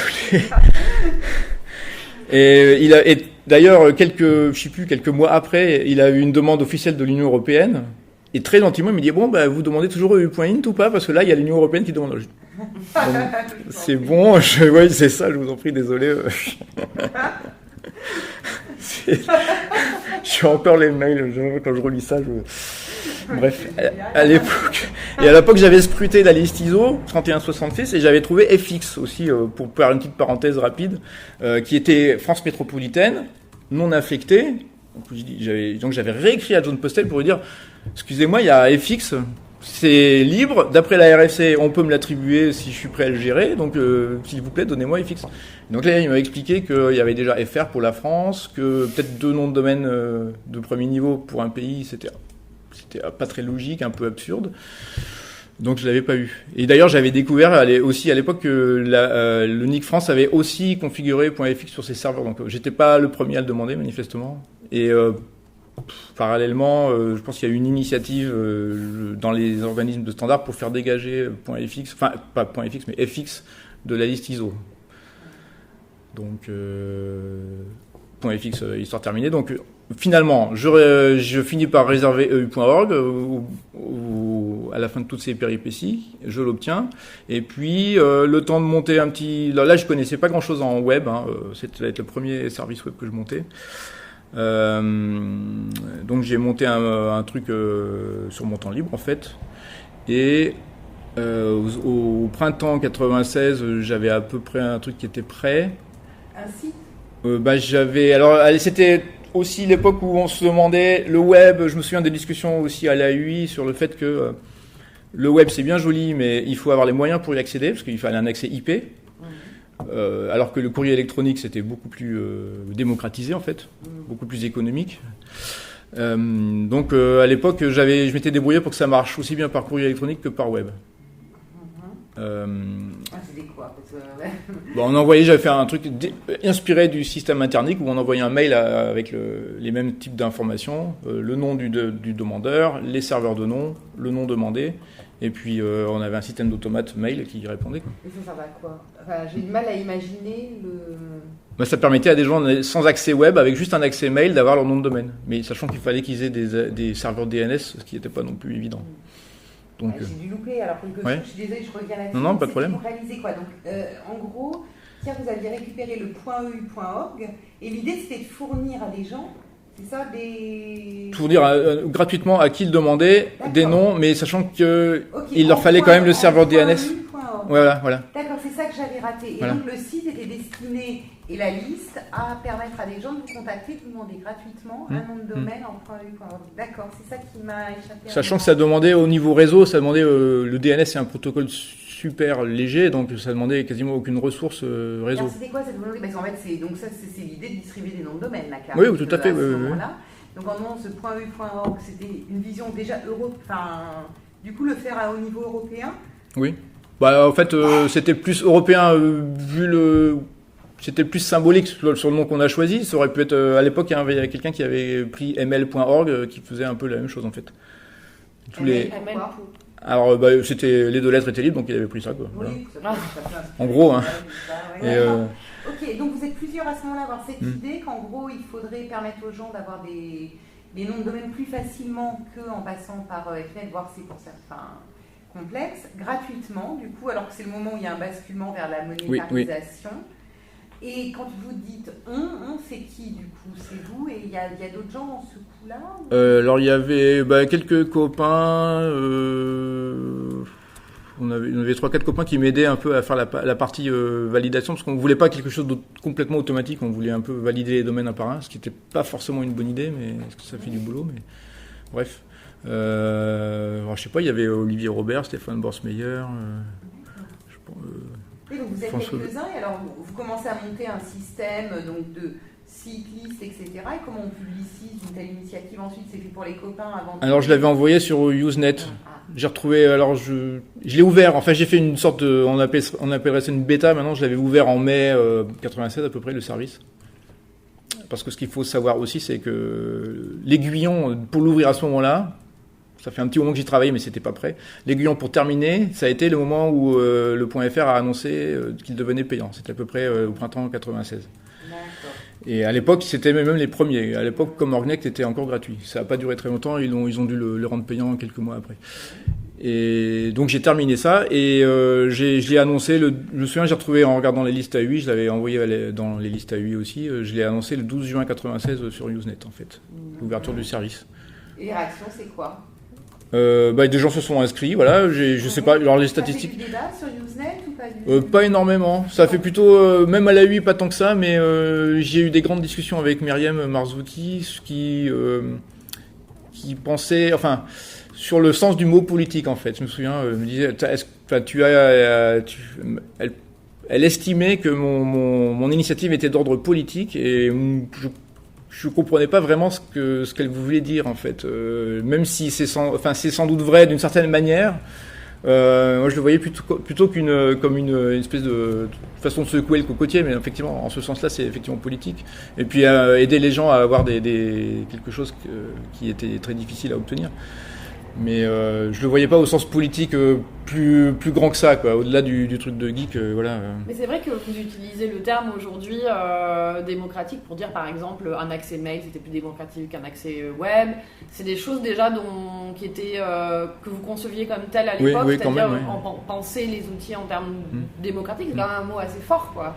Et d'ailleurs quelques mois après, il a eu une demande officielle de l'Union européenne. Et très gentiment, il me dit vous demandez toujours EU.int ou pas? Parce que là, il y a l'Union européenne qui demande. C'est bon, oui, c'est ça, je vous en prie, désolé. J'ai encore les mails, quand je relis ça, Bref, à l'époque, j'avais scruté la liste ISO 3166 et j'avais trouvé FX aussi, pour faire une petite parenthèse rapide, qui était France métropolitaine, non affectée. Donc j'avais réécrit à John Postel pour lui dire, excusez-moi, il y a FX, c'est libre, d'après la RFC, on peut me l'attribuer si je suis prêt à le gérer, donc s'il vous plaît, donnez-moi FX. Donc là, il m'a expliqué qu'il y avait déjà FR pour la France, que peut-être 2 noms de domaine de premier niveau pour un pays, c'était pas très logique, un peu absurde. Donc je l'avais pas eu. Et d'ailleurs, j'avais découvert aussi à l'époque que le NIC France avait aussi configuré .fx sur ses serveurs, donc j'étais pas le premier à le demander manifestement. Et parallèlement, je pense qu'il y a eu une initiative dans les organismes de standard pour faire dégager .fx, enfin pas .fx mais fx de la liste ISO. Donc .fx histoire terminée. Donc finalement, je finis par réserver EU.org à la fin de toutes ces péripéties, je l'obtiens. Et puis, le temps de monter un petit... Là, je connaissais pas grand-chose en web. C'était le premier service web que je montais. Donc, j'ai monté un truc sur mon temps libre, en fait. Et au printemps 96, j'avais à peu près un truc qui était prêt. Un site Alors, c'était aussi l'époque où on se demandait, le web, je me souviens des discussions aussi à l'AUI sur le fait que le web c'est bien joli, mais il faut avoir les moyens pour y accéder, parce qu'il fallait un accès IP, alors que le courrier électronique c'était beaucoup plus démocratisé en fait, beaucoup plus économique. Donc à l'époque, je m'étais débrouillé pour que ça marche aussi bien par courrier électronique que par web. C'était quoi j'avais fait un truc inspiré du système internique où on envoyait un mail avec les mêmes types d'informations, le nom du demandeur, les serveurs de nom, le nom demandé, et puis on avait un système d'automate mail qui répondait. Et ça va quoi j'ai du mal à imaginer Ça permettait à des gens sans accès web, avec juste un accès mail, d'avoir leur nom de domaine. Mais sachant qu'il fallait qu'ils aient des serveurs DNS, ce qui n'était pas non plus évident. Donc, j'ai dû louper, alors quelque chose, je suis désolée, je reviens là-dessus. Non, pas de problème. Pour réaliser quoi donc, en gros, vous aviez récupéré le .eu.org, et l'idée c'était de fournir à des gens, c'est ça, fournir gratuitement à qui le demandait des noms, mais sachant qu'il leur fallait quand même le serveur DNS. Voilà. D'accord, c'est ça que j'avais raté. Et donc le site était destiné, et la liste, à permettre à des gens de vous contacter, de vous demander gratuitement un nom de domaine en .eu.org. D'accord, c'est ça qui m'a échappé. Sachant que ça demandait au niveau réseau, le DNS c'est un protocole super léger, donc ça demandait quasiment aucune ressource réseau. Alors c'était quoi cette volonté? Parce qu'en fait, c'est l'idée de distribuer des noms de domaine, là, Oui, tout à fait. Donc en moment, ce .eu.org, c'était une vision déjà du coup, le faire au niveau européen. Oui. En fait, c'était plus européen c'était plus symbolique sur le nom qu'on a choisi. Ça aurait pu être à l'époque, il y avait quelqu'un qui avait pris ml.org qui faisait un peu la même chose en fait. Alors c'était les deux lettres étaient libres, donc il avait pris ça quoi. Oui, voilà. En gros. Ok, donc vous êtes plusieurs à ce moment-là à avoir cette idée qu'en gros il faudrait permettre aux gens d'avoir des noms de domaine plus facilement qu'en passant par FNet, voire c'est pour certains complexe, gratuitement, du coup, alors que c'est le moment où il y a un basculement vers la monétarisation. Oui. Et quand vous dites on, c'est qui du coup? C'est vous et il y a d'autres gens dans ce coup-là Alors il y avait quelques copains, on avait 3-4 copains qui m'aidaient un peu à faire la partie validation, parce qu'on ne voulait pas quelque chose de complètement automatique, on voulait un peu valider les domaines un par un, ce qui n'était pas forcément une bonne idée, mais parce que ça fait du boulot, mais bref. Alors, je sais pas, il y avait Olivier Robert, Stéphane Borsmeyer. Et donc vous êtes quelques-uns, et alors vous commencez à monter un système de site, liste, etc. Et comment on publicise une telle initiative ensuite? C'est fait pour les copains avant? Alors je l'avais envoyé sur Usenet. J'ai retrouvé, alors je l'ai ouvert. Enfin, j'ai fait une sorte de, on appellerait ça une bêta. Maintenant, je l'avais ouvert en mai 96 à peu près le service. Parce que ce qu'il faut savoir aussi, c'est que l'aiguillon pour l'ouvrir à ce moment-là. Ça fait un petit moment que j'y travaillais, mais c'était pas prêt. L'aiguillon pour terminer, ça a été le moment où le .fr a annoncé qu'il devenait payant. C'était à peu près au printemps 96. D'accord. Et à l'époque, c'était même les premiers. À l'époque, comme Orgnet était encore gratuit. Ça n'a pas duré très longtemps. Ils ont dû le rendre payant quelques mois après. Et donc j'ai terminé ça et je l'ai annoncé. Je me souviens, j'ai retrouvé en regardant les listes AUI, je l'avais envoyé dans les listes AUI aussi. Je l'ai annoncé le 12 juin 96 sur Usenet en fait, l'ouverture du service. Et les réactions, c'est quoi? Des gens se sont inscrits, voilà. Je sais pas. Alors les statistiques. Ça fait du débat sur Usenet ou pas du tout? Pas énormément. Ça fait plutôt, même à la UI, pas tant que ça, mais j'ai eu des grandes discussions avec Myriam Marzouki, qui pensait, enfin, sur le sens du mot politique en fait. Je me souviens, elle me disait, elle estimait que mon initiative était d'ordre politique et je comprenais pas vraiment ce qu'elle voulait dire en fait, même si c'est sans doute vrai d'une certaine manière. Moi je le voyais plutôt comme une espèce de façon de secouer le cocotier, mais effectivement en ce sens-là c'est effectivement politique. Et puis aider les gens à avoir quelque chose qui était très difficile à obtenir. Mais je le voyais pas au sens politique plus grand que ça, quoi. Au-delà du truc de geek, voilà. Mais c'est vrai que vous utilisez le terme aujourd'hui démocratique pour dire par exemple un accès mail c'était plus démocratique qu'un accès web. C'est des choses déjà qui étaient que vous conceviez comme telles à l'époque, oui, c'est-à-dire même, oui. penser les outils en termes démocratiques, c'est quand même un mot assez fort, quoi.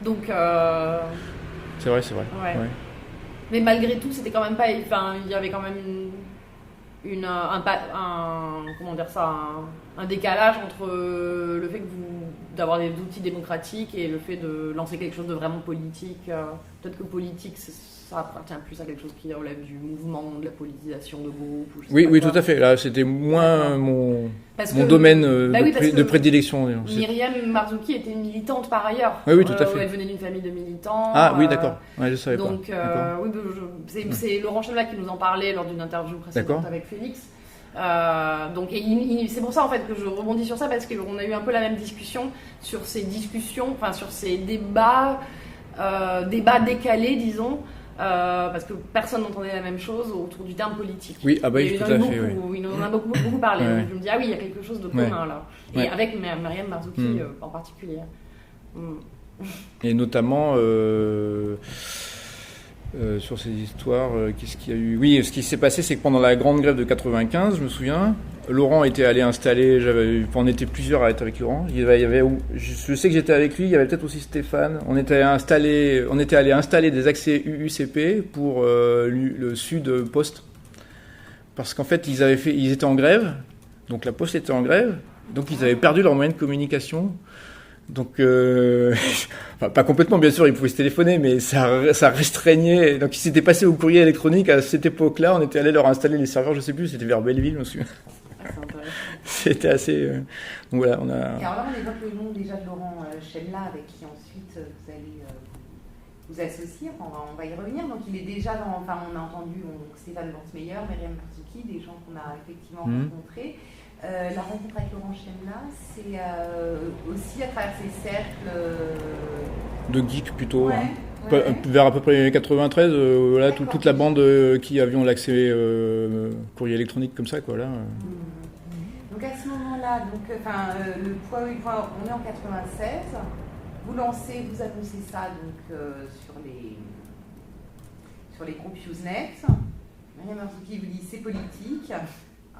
Donc C'est vrai. ouais. Ouais. Mais malgré tout, c'était quand même pas. Enfin, il y avait quand même comment dire ça, un décalage entre le fait d'avoir des outils démocratiques et le fait de lancer quelque chose de vraiment politique. Peut-être que politique, ça appartient plus à quelque chose qui relève du mouvement, de la politisation de groupe. Oui, tout à fait. Là, c'était moins mon domaine de prédilection. Myriam Marzuki était une militante par ailleurs. Oui, tout à fait. Elle venait d'une famille de militants. Ah oui, d'accord. Ouais, je savais donc, pas. oui, c'est Laurent Chemla qui nous en parlait lors d'une interview précédente avec Félix. Donc, c'est pour ça en fait que je rebondis sur ça parce qu'on a eu un peu la même discussion sur ces débats décalés, disons. Parce que personne n'entendait la même chose autour du terme politique. Oui, tout à fait. Il en a beaucoup parlé. Ouais. Je me dis, il y a quelque chose de commun là. Et avec Myriam Marzuki en particulier. Et notamment sur ces histoires, qu'est-ce qu'il y a eu ? Oui, ce qui s'est passé, c'est que pendant la grande grève de 95, je me souviens, Laurent était allé installer, on était plusieurs à être avec Laurent. Je sais que j'étais avec lui, il y avait peut-être aussi Stéphane. On était allé installer des accès UUCP pour le Sud Poste. Parce qu'en fait, ils étaient en grève, donc la Poste était en grève, donc ils avaient perdu leur moyen de communication. Donc, pas complètement, bien sûr, ils pouvaient se téléphoner, mais ça restreignait. Donc, ils s'étaient passés au courrier électronique à cette époque-là. On était allé leur installer les serveurs, je sais plus, c'était vers Belleville, je me souviens. C'était assez. Donc voilà, on a. Et alors là, on évoque le nom déjà de Laurent Chemla, avec qui ensuite vous allez vous associer. On va y revenir. Donc, il est déjà on a entendu Stéphane Borsmeyer, Myriam Marzuki, des gens qu'on a effectivement rencontrés. La rencontre avec Laurent Chemla, c'est aussi à travers ces cercles de geeks plutôt, ouais. Vers à peu près 93, voilà, toute la bande qui avions l'accès courrier électronique comme ça, quoi, là. Donc à ce moment-là, le poids, on est en 96, vous annoncez ça donc sur les groupes Usenet. Myriam Marzuki vous dit c'est politique.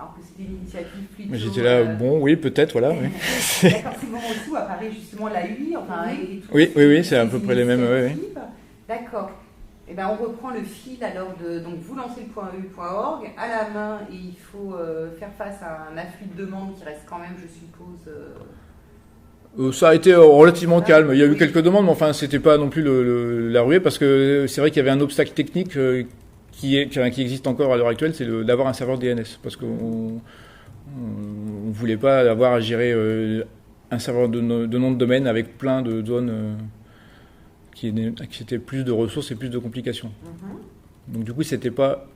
Alors que c'était une initiative plutôt... Mais j'étais là, oui, peut-être, voilà. Oui. D'accord, c'est bon aussi où apparaît justement la UI, oui, c'est à peu près les mêmes. Oui. D'accord. Et ben on reprend le fil alors donc vous lancez le .eu.org à la main et il faut faire face à un afflux de demandes qui reste quand même, je suppose... Ça a été relativement calme. Il y a eu quelques demandes, mais enfin, c'était pas non plus la ruée parce que c'est vrai qu'il y avait un obstacle technique qui existe encore à l'heure actuelle, c'est d'avoir un serveur DNS. Parce qu'on ne voulait pas avoir à gérer un serveur de nom de domaine avec plein de zones qui étaient plus de ressources et plus de complications. Donc du coup, c'était pas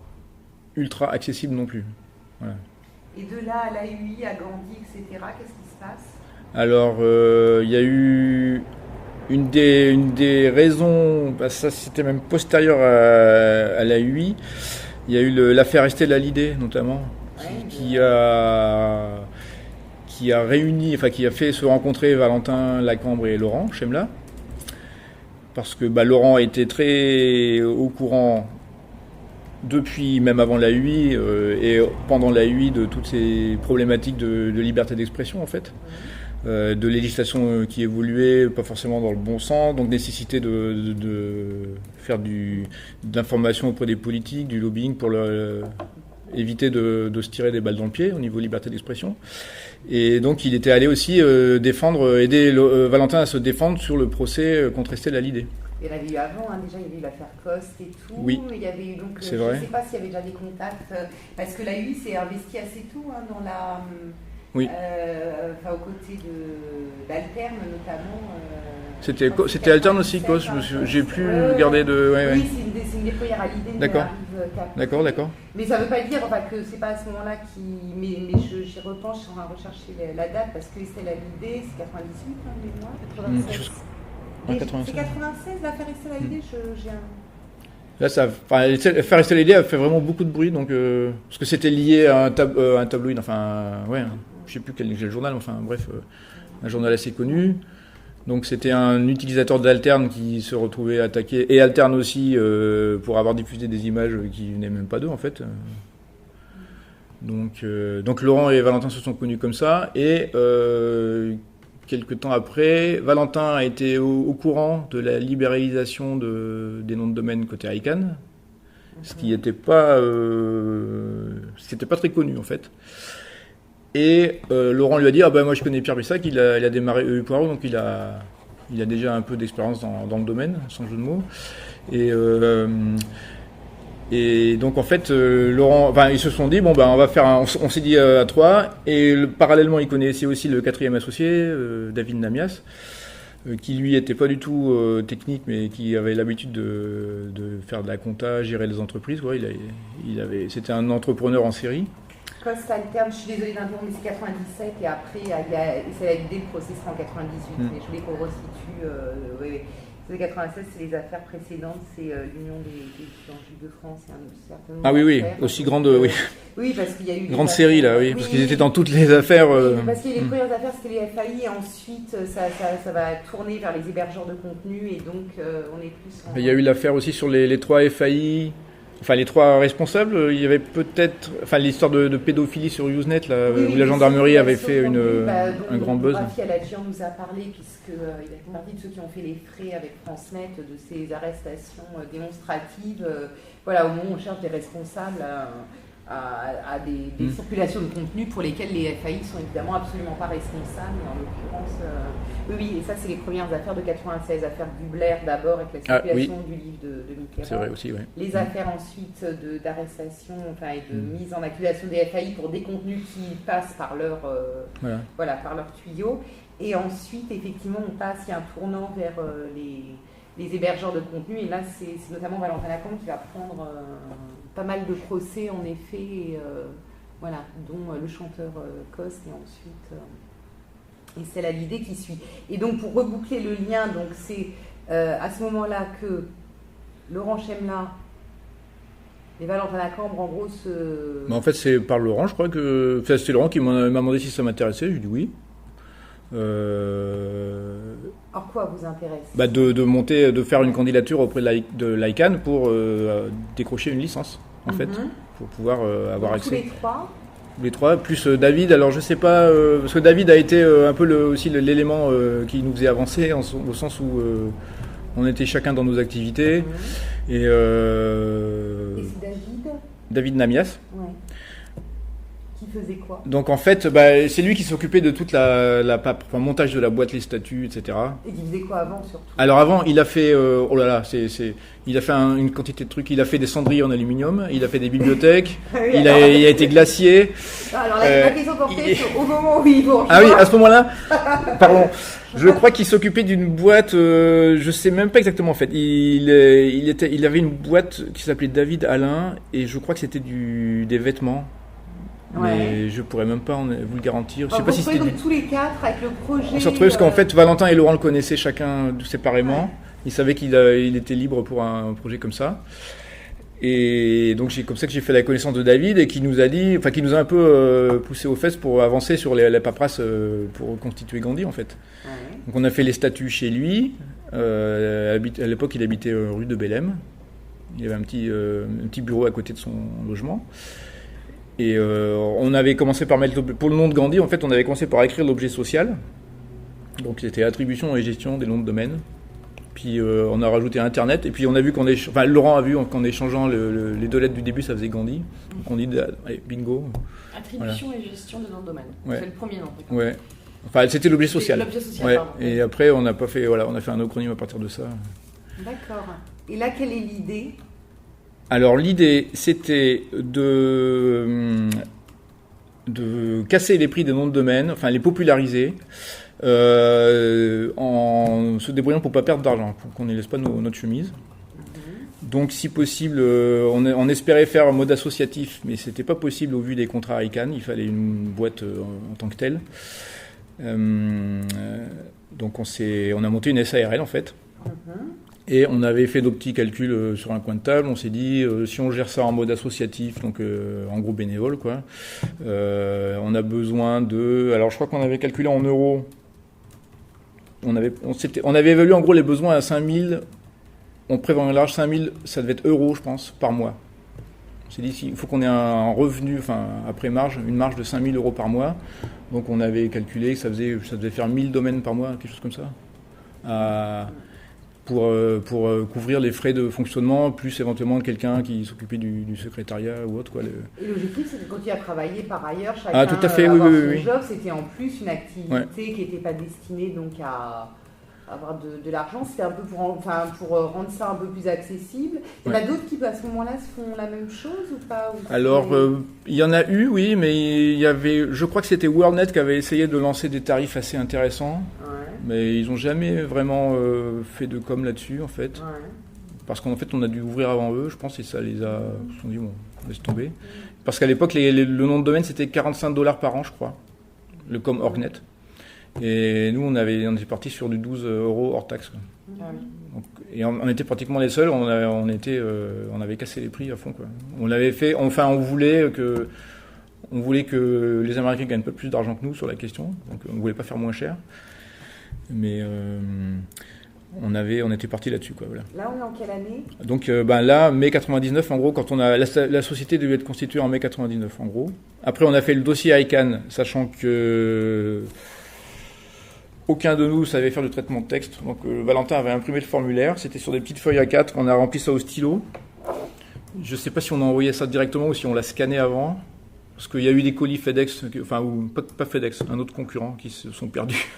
ultra accessible non plus. Voilà. Et de là à l'AUI, a grandi, etc., qu'est-ce qui se passe ? Alors, il y a eu... Une des raisons, ça c'était même postérieur à la UI, il y a eu l'affaire Estelle Hallyday notamment, qui a réuni, qui a fait se rencontrer Valentin Lacambre et Laurent Chemla, parce que Laurent était très au courant depuis, même avant la UI et pendant la UI, de toutes ces problématiques de liberté d'expression en fait. De législation qui évoluait pas forcément dans le bon sens, donc nécessité de faire de l'information auprès des politiques, du lobbying pour éviter de se tirer des balles dans le pied au niveau liberté d'expression. Et donc il était allé aussi aider Valentin à se défendre sur le procès contre Estelle Hallyday. Il y en avait eu avant, déjà il y avait eu l'affaire Coste et tout. Oui, il y avait eu donc, c'est je vrai. ne sais pas s'il y avait déjà des contacts, parce que la UI s'est investie assez tôt dans la... Oui. Aux côtés d'Alterne notamment. C'était Alterne aussi, Cos. J'ai plus gardé de. Oui, c'est une des premières à l'idée. D'accord. Mais ça ne veut pas dire que c'est pas à ce moment-là mais j'y repense, je suis en train de rechercher la date parce que Estelle Hallyday, c'est 98, mémoire. 96. C'est 96 l'affaire Estelle Hallyday, Là, faire installer a fait vraiment beaucoup de bruit, donc, parce que c'était lié à un tabloïd, je sais plus quel journal, bref, un journal assez connu. Donc c'était un utilisateur d'Alterne qui se retrouvait attaqué, et Alterne aussi, pour avoir diffusé des images qui venaient même pas d'eux, en fait. Donc Laurent et Valentin se sont connus comme ça, et quelques temps après, Valentin a été au courant de la libéralisation des noms de domaine côté ICANN, ce qui n'était pas très connu en fait. Et Laurent lui a dit moi je connais Pierre Brissac, il a démarré EU.ro, donc il a déjà un peu d'expérience dans le domaine, sans jeu de mots. Et donc en fait, Laurent, ils se sont dit on va faire on s'est dit à trois, et parallèlement il connaissait aussi le quatrième associé, David Namias, qui lui était pas du tout technique, mais qui avait l'habitude de faire de la compta, gérer les entreprises, quoi. C'était un entrepreneur en série. Cost Alterne, je suis désolée d'interrompre, mais c'est 97, et après c'est la idée, le procès sera en 98, mais je voulais qu'on resitue. Oui. C'est 96, c'est les affaires précédentes, c'est l'Union des Juifs de France, et un certain nombre d'affaires. Aussi grande, oui. Oui, parce qu'il y a eu grande série là, oui, parce qu'ils étaient dans toutes les affaires. Parce que les premières affaires c'était les FAI, et ensuite ça va tourner vers les hébergeurs de contenu, et donc on est plus. Il y a eu l'affaire aussi sur les 3 FAI. Enfin, les 3 responsables, il y avait peut-être... l'histoire de pédophilie sur Usenet, là, où la gendarmerie avait fait un grand buzz. Rafi Aladjian nous a parlé, puisqu'il a fait partie de ceux qui ont fait les frais avec Transnet de ces arrestations démonstratives. Au moment où on cherche des responsables à des circulations de contenu pour lesquelles les FAI sont évidemment absolument pas responsables. En l'occurrence, oui, et ça c'est les premières affaires de 96, affaire Gubler d'abord avec la circulation du livre de Mitterrand. C'est vrai aussi, oui. Les affaires ensuite d'arrestation, et de mise en accusation des FAI pour des contenus qui passent par leur par leur tuyau. Et ensuite, effectivement, il y a un tournant vers les hébergeurs de contenu, et là c'est notamment Valentin Lacombe qui va prendre pas mal de procès en effet, dont le chanteur Coste, et ensuite et c'est l'idée qui suit. Et donc pour reboucler le lien, donc c'est à ce moment-là que Laurent Chemla et Valentin Lacombe en gros se... en fait c'est par Laurent, je crois que c'était Laurent qui m'a demandé si ça m'intéressait, je lui ai dit oui. Alors quoi vous intéresse? De faire une candidature auprès de l'ICANN pour décrocher une licence, en fait, pour pouvoir avoir accès. Tous les 3 Les 3, plus David, alors je sais pas, parce que David a été un peu aussi l'élément qui nous faisait avancer, au sens où on était chacun dans nos activités. Et c'est David Namias. Ouais. Qui faisait quoi? Donc en fait, c'est lui qui s'occupait de toute le montage de la boîte, les statuts, etc. Et qui faisait quoi avant surtout? Alors avant, il a fait, il a fait une quantité de trucs. Il a fait des cendriers en aluminium, il a fait des bibliothèques, il a été glacier. Alors la question portée au moment où il vous... Ah oui, à ce moment-là, pardon. Je crois qu'il s'occupait d'une boîte, je sais même pas exactement en fait. Il avait une boîte qui s'appelait David Alain, et je crois que c'était des vêtements. Mais je pourrais même pas vous le garantir. Je sais pas si c'était tous les 4 avec le projet. On s'est retrouvés parce qu'en fait Valentin et Laurent le connaissaient chacun séparément. Ils savaient qu'il était libre pour un projet comme ça. Et donc c'est comme ça que j'ai fait la connaissance de David, et qui nous a un peu poussé aux fesses pour avancer sur les paperasses pour constituer Gandhi en fait. Donc on a fait les statuts chez lui. À l'époque il habitait rue de Bellem. Il y avait un petit bureau à côté de son logement. Et on avait commencé par mettre, pour le nom de Gandhi, en fait, on avait commencé par écrire l'objet social. Donc c'était attribution et gestion des noms de domaine. Puis on a rajouté Internet, et puis on a vu Laurent a vu qu'en échangeant les 2 lettres du début, ça faisait Gandhi. Donc on dit, allez, bingo. Attribution et gestion des noms de domaine. Ouais. C'est le premier nom. Ouais. Enfin, c'était l'objet social. L'objet social, pardon. Et après, on a fait un acronyme à partir de ça. D'accord. Et là, quelle est l'idée? Alors l'idée, c'était de casser les prix des noms de domaine, les populariser, en se débrouillant pour ne pas perdre d'argent, pour qu'on ne laisse pas notre chemise. Donc si possible, on espérait faire un mode associatif, mais c'était pas possible au vu des contrats ICANN, il fallait une boîte en tant que telle. Donc on a monté une SARL en fait. Et on avait fait nos petits calculs sur un coin de table. On s'est dit, si on gère ça en mode associatif, donc en gros bénévole, quoi, on a besoin de... Alors je crois qu'on avait calculé en euros. On avait évalué en gros les besoins à 5000. On prévoit un large 5000, ça devait être euros, je pense, par mois. On s'est dit, il faut qu'on ait un revenu, enfin après marge, une marge de 5000 euros par mois. Donc on avait calculé que ça devait faire 1000 domaines par mois, quelque chose comme ça. Pour couvrir les frais de fonctionnement, plus éventuellement quelqu'un qui s'occupait du secrétariat ou autre. Quoi, Et l'objectif, c'était de continuer à travailler par ailleurs, chacun tout à fait, avoir son oui. job, c'était en plus une activité qui n'était pas destinée donc à avoir de l'argent, c'était un peu pour rendre ça un peu plus accessible. Il y en a d'autres qui, à ce moment-là, font la même chose ou pas Alors, il y en a eu, oui, mais il y avait, je crois que c'était WorldNet qui avait essayé de lancer des tarifs assez intéressants. Mais ils n'ont jamais vraiment fait de com là-dessus, en fait. Parce qu'en fait, on a dû ouvrir avant eux, je pense, et ça les a... Ils se sont dit, bon, laisse tomber. Parce qu'à l'époque, le nom de domaine, c'était $45 par an, je crois. Le com.org.net. Et nous, on était partis sur du 12 € hors taxe. Donc, et on était pratiquement les seuls, on avait cassé les prix à fond, quoi. On l'avait fait, enfin, on voulait que les Américains gagnent un peu plus d'argent que nous sur la question. Donc, on ne voulait pas faire moins cher. Mais on était parti là-dessus, quoi, voilà. Là, on est en quelle année ? Donc là, mai 99, en gros, quand la société devait être constituée en mai 99, en gros. Après, on a fait le dossier ICANN, sachant que aucun de nous savait faire du traitement de texte. Donc Valentin avait imprimé le formulaire, c'était sur des petites feuilles A4, on a rempli ça au stylo. Je ne sais pas si on a envoyé ça directement ou si on l'a scanné avant. Parce qu'il y a eu des colis FedEx, ou pas FedEx, un autre concurrent qui se sont perdus.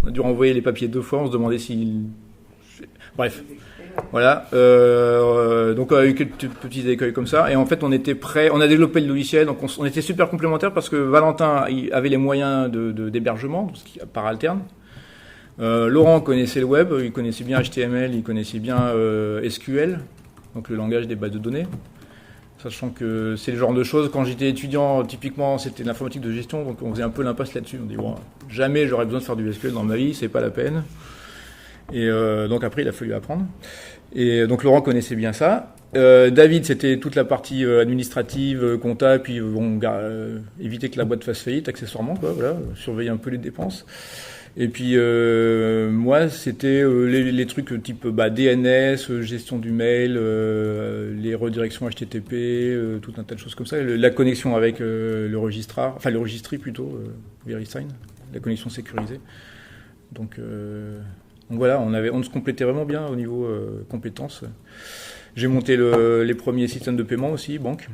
On a dû renvoyer les papiers 2 fois, on se demandait s'ils... Bref, voilà. Donc on a eu quelques petits écueils comme ça. Et en fait, on était prêts, on a développé le logiciel, donc on était super complémentaires parce que Valentin avait les moyens d'hébergement, par alterne. Laurent connaissait le web, il connaissait bien HTML, il connaissait bien SQL, donc le langage des bases de données. Sachant que c'est le genre de choses, quand j'étais étudiant, typiquement c'était de l'informatique de gestion, donc on faisait un peu l'impasse là-dessus. On dit, bon, jamais j'aurais besoin de faire du SQL dans ma vie, c'est pas la peine. Et donc après, il a fallu apprendre. Et donc Laurent connaissait bien ça. David, c'était toute la partie administrative, compta, puis éviter que la boîte fasse faillite, accessoirement, quoi, voilà, surveiller un peu les dépenses. Et puis moi, c'était les trucs type DNS, gestion du mail, les redirections HTTP, tout un tas de choses comme ça. La connexion avec le registrar, enfin le registry plutôt, VeriSign, la connexion sécurisée. Donc voilà, on se complétait vraiment bien au niveau compétences. J'ai monté les premiers systèmes de paiement aussi, banque.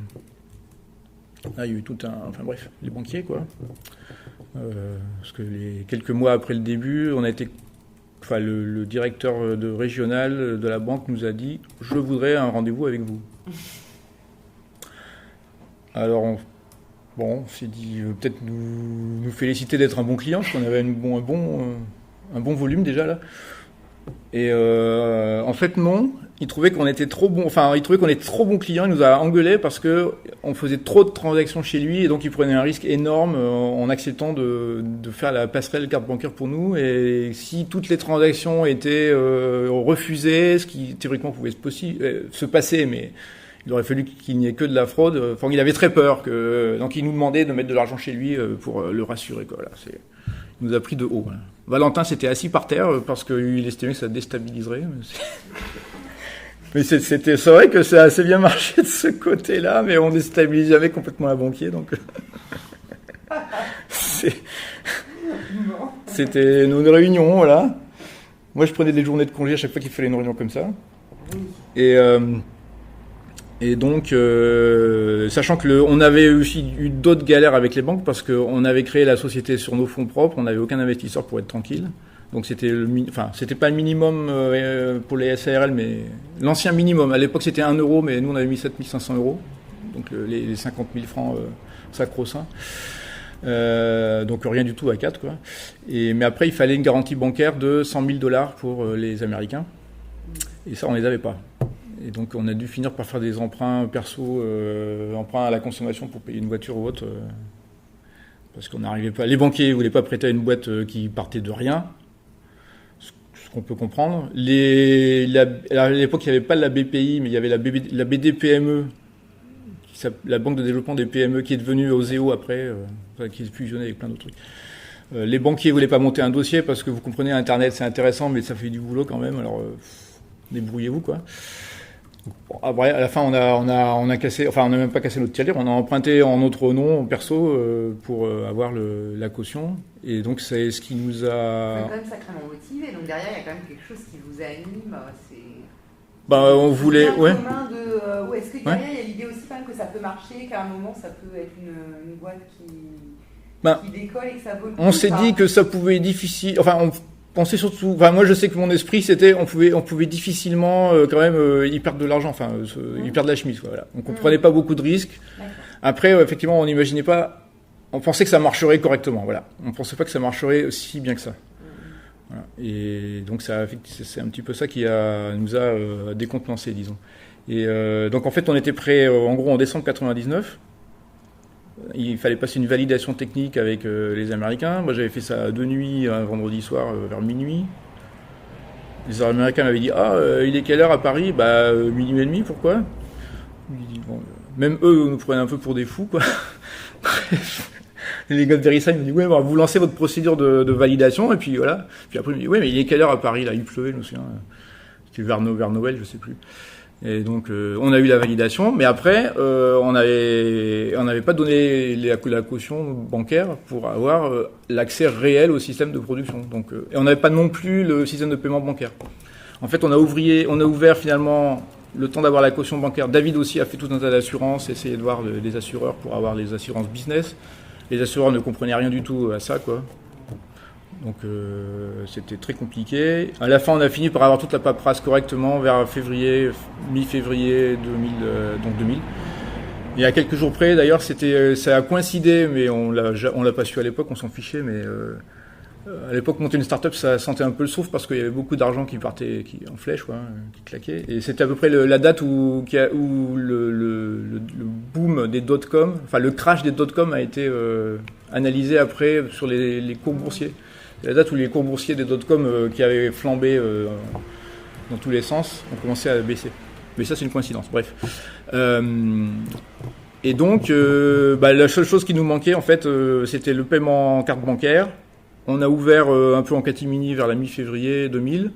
Là, il y a eu les banquiers, quoi. Parce que quelques mois après le début, le directeur régional de la banque nous a dit « Je voudrais un rendez-vous avec vous ». Alors, on s'est dit peut-être nous féliciter d'être un bon client, parce qu'on avait un bon volume déjà là. Et en fait non, il trouvait qu'on était trop bon, il trouvait qu'on était trop bon client, il nous a engueulé parce que on faisait trop de transactions chez lui et donc il prenait un risque énorme en acceptant de faire la passerelle carte bancaire pour nous, et si toutes les transactions étaient refusées, ce qui théoriquement pouvait se passer, mais il aurait fallu qu'il n'y ait que de la fraude, il avait très peur, donc il nous demandait de mettre de l'argent chez lui pour le rassurer, quoi. Voilà, il nous a pris de haut. Voilà. Valentin s'était assis par terre parce qu'il estimait que ça déstabiliserait. Mais c'est vrai que ça a assez bien marché de ce côté-là, mais on déstabilise jamais complètement un banquier. Donc c'était nos réunions, voilà. Moi, je prenais des journées de congé à chaque fois qu'il fallait une réunion comme ça. Et donc, sachant que on avait aussi eu d'autres galères avec les banques parce qu'on avait créé la société sur nos fonds propres, on n'avait aucun investisseur pour être tranquille. Donc c'était c'était pas le minimum pour les SARL, mais l'ancien minimum. À l'époque, c'était 1 €, mais nous on avait mis 7 500 €. Donc les 50 000 francs sacro-saint. Donc rien du tout à 4, quoi. Mais après, il fallait une garantie bancaire de $100 000 pour les Américains. Et ça, on les avait pas. Et donc on a dû finir par faire des emprunts perso, emprunts à la consommation pour payer une voiture ou autre, parce qu'on n'arrivait pas. Les banquiers ne voulaient pas prêter à une boîte qui partait de rien, ce qu'on peut comprendre. À l'époque, il n'y avait pas la BPI, mais il y avait la BDPME, la Banque de développement des PME, qui est devenue Oseo après, qui est fusionnée avec plein d'autres trucs. Les banquiers voulaient pas monter un dossier parce que vous comprenez, Internet c'est intéressant, mais ça fait du boulot quand même. Alors débrouillez-vous quoi. Bon, après, à la fin, on a cassé, enfin on n'a même pas cassé notre tirelire, on a emprunté en notre nom, en perso, pour avoir la caution. Et donc c'est ce qui nous a. Vous êtes quand même sacrément motivé. Donc derrière, il y a quand même quelque chose qui vous anime. On voulait, ouais. Est-ce que derrière, il y a l'idée aussi quand même que ça peut marcher, qu'à un moment, ça peut être une boîte qui décolle et que ça vaut le coup. On s'est dit que ça pouvait être difficile. Enfin, on pensait surtout. Enfin, moi, je sais que mon esprit, c'était, on pouvait difficilement quand même y perdre de l'argent. Enfin, y perdre la chemise. Voilà. Donc, on prenait pas beaucoup de risques. D'accord. Après, effectivement, on n'imaginait pas. On pensait que ça marcherait correctement. Voilà. On pensait pas que ça marcherait si bien que ça. Voilà. Et donc c'est un petit peu ça qui nous a décontenancé, disons. Et donc en fait, on était prêt en gros en décembre 99. Il fallait passer une validation technique avec les Américains. Moi, j'avais fait ça de nuit, un vendredi soir, vers minuit. Les Américains m'avaient dit il est quelle heure à Paris ? Minuit et demi, pourquoi ? Même eux nous prenaient un peu pour des fous, quoi. Les gars de Verisign m'ont dit vous lancez votre procédure de validation et puis voilà. Puis après ils m'ont dit mais il est quelle heure à Paris là ? Il pleuvait, je me souviens. C'était vers Noël, je sais plus. Et donc on a eu la validation, mais après on n'avait pas donné la caution bancaire pour avoir l'accès réel au système de production. Donc et on n'avait pas non plus le système de paiement bancaire. En fait on a ouvert finalement le temps d'avoir la caution bancaire. David aussi a fait tout un tas d'assurances, essayé de voir des assureurs pour avoir les assurances business. Les assureurs ne comprenaient rien du tout à ça, quoi. Donc c'était très compliqué. À la fin, on a fini par avoir toute la paperasse correctement vers mi-février 2000. Et à quelques jours près, d'ailleurs, ça a coïncidé, mais on l'a pas su à l'époque, on s'en fichait, mais à l'époque, monter une start-up, ça sentait un peu le souffle parce qu'il y avait beaucoup d'argent qui partait en flèche, quoi, qui claquait. Et c'était à peu près la date où le boom des dot-com, enfin le crash des dot-com a été analysé après sur les cours boursiers. C'est la date où les cours boursiers des dot-com qui avaient flambé dans tous les sens ont commencé à baisser. Mais ça, c'est une coïncidence. Bref. Et donc, la seule chose qui nous manquait, en fait, c'était le paiement en carte bancaire. On a ouvert un peu en catimini vers la mi-février 2000.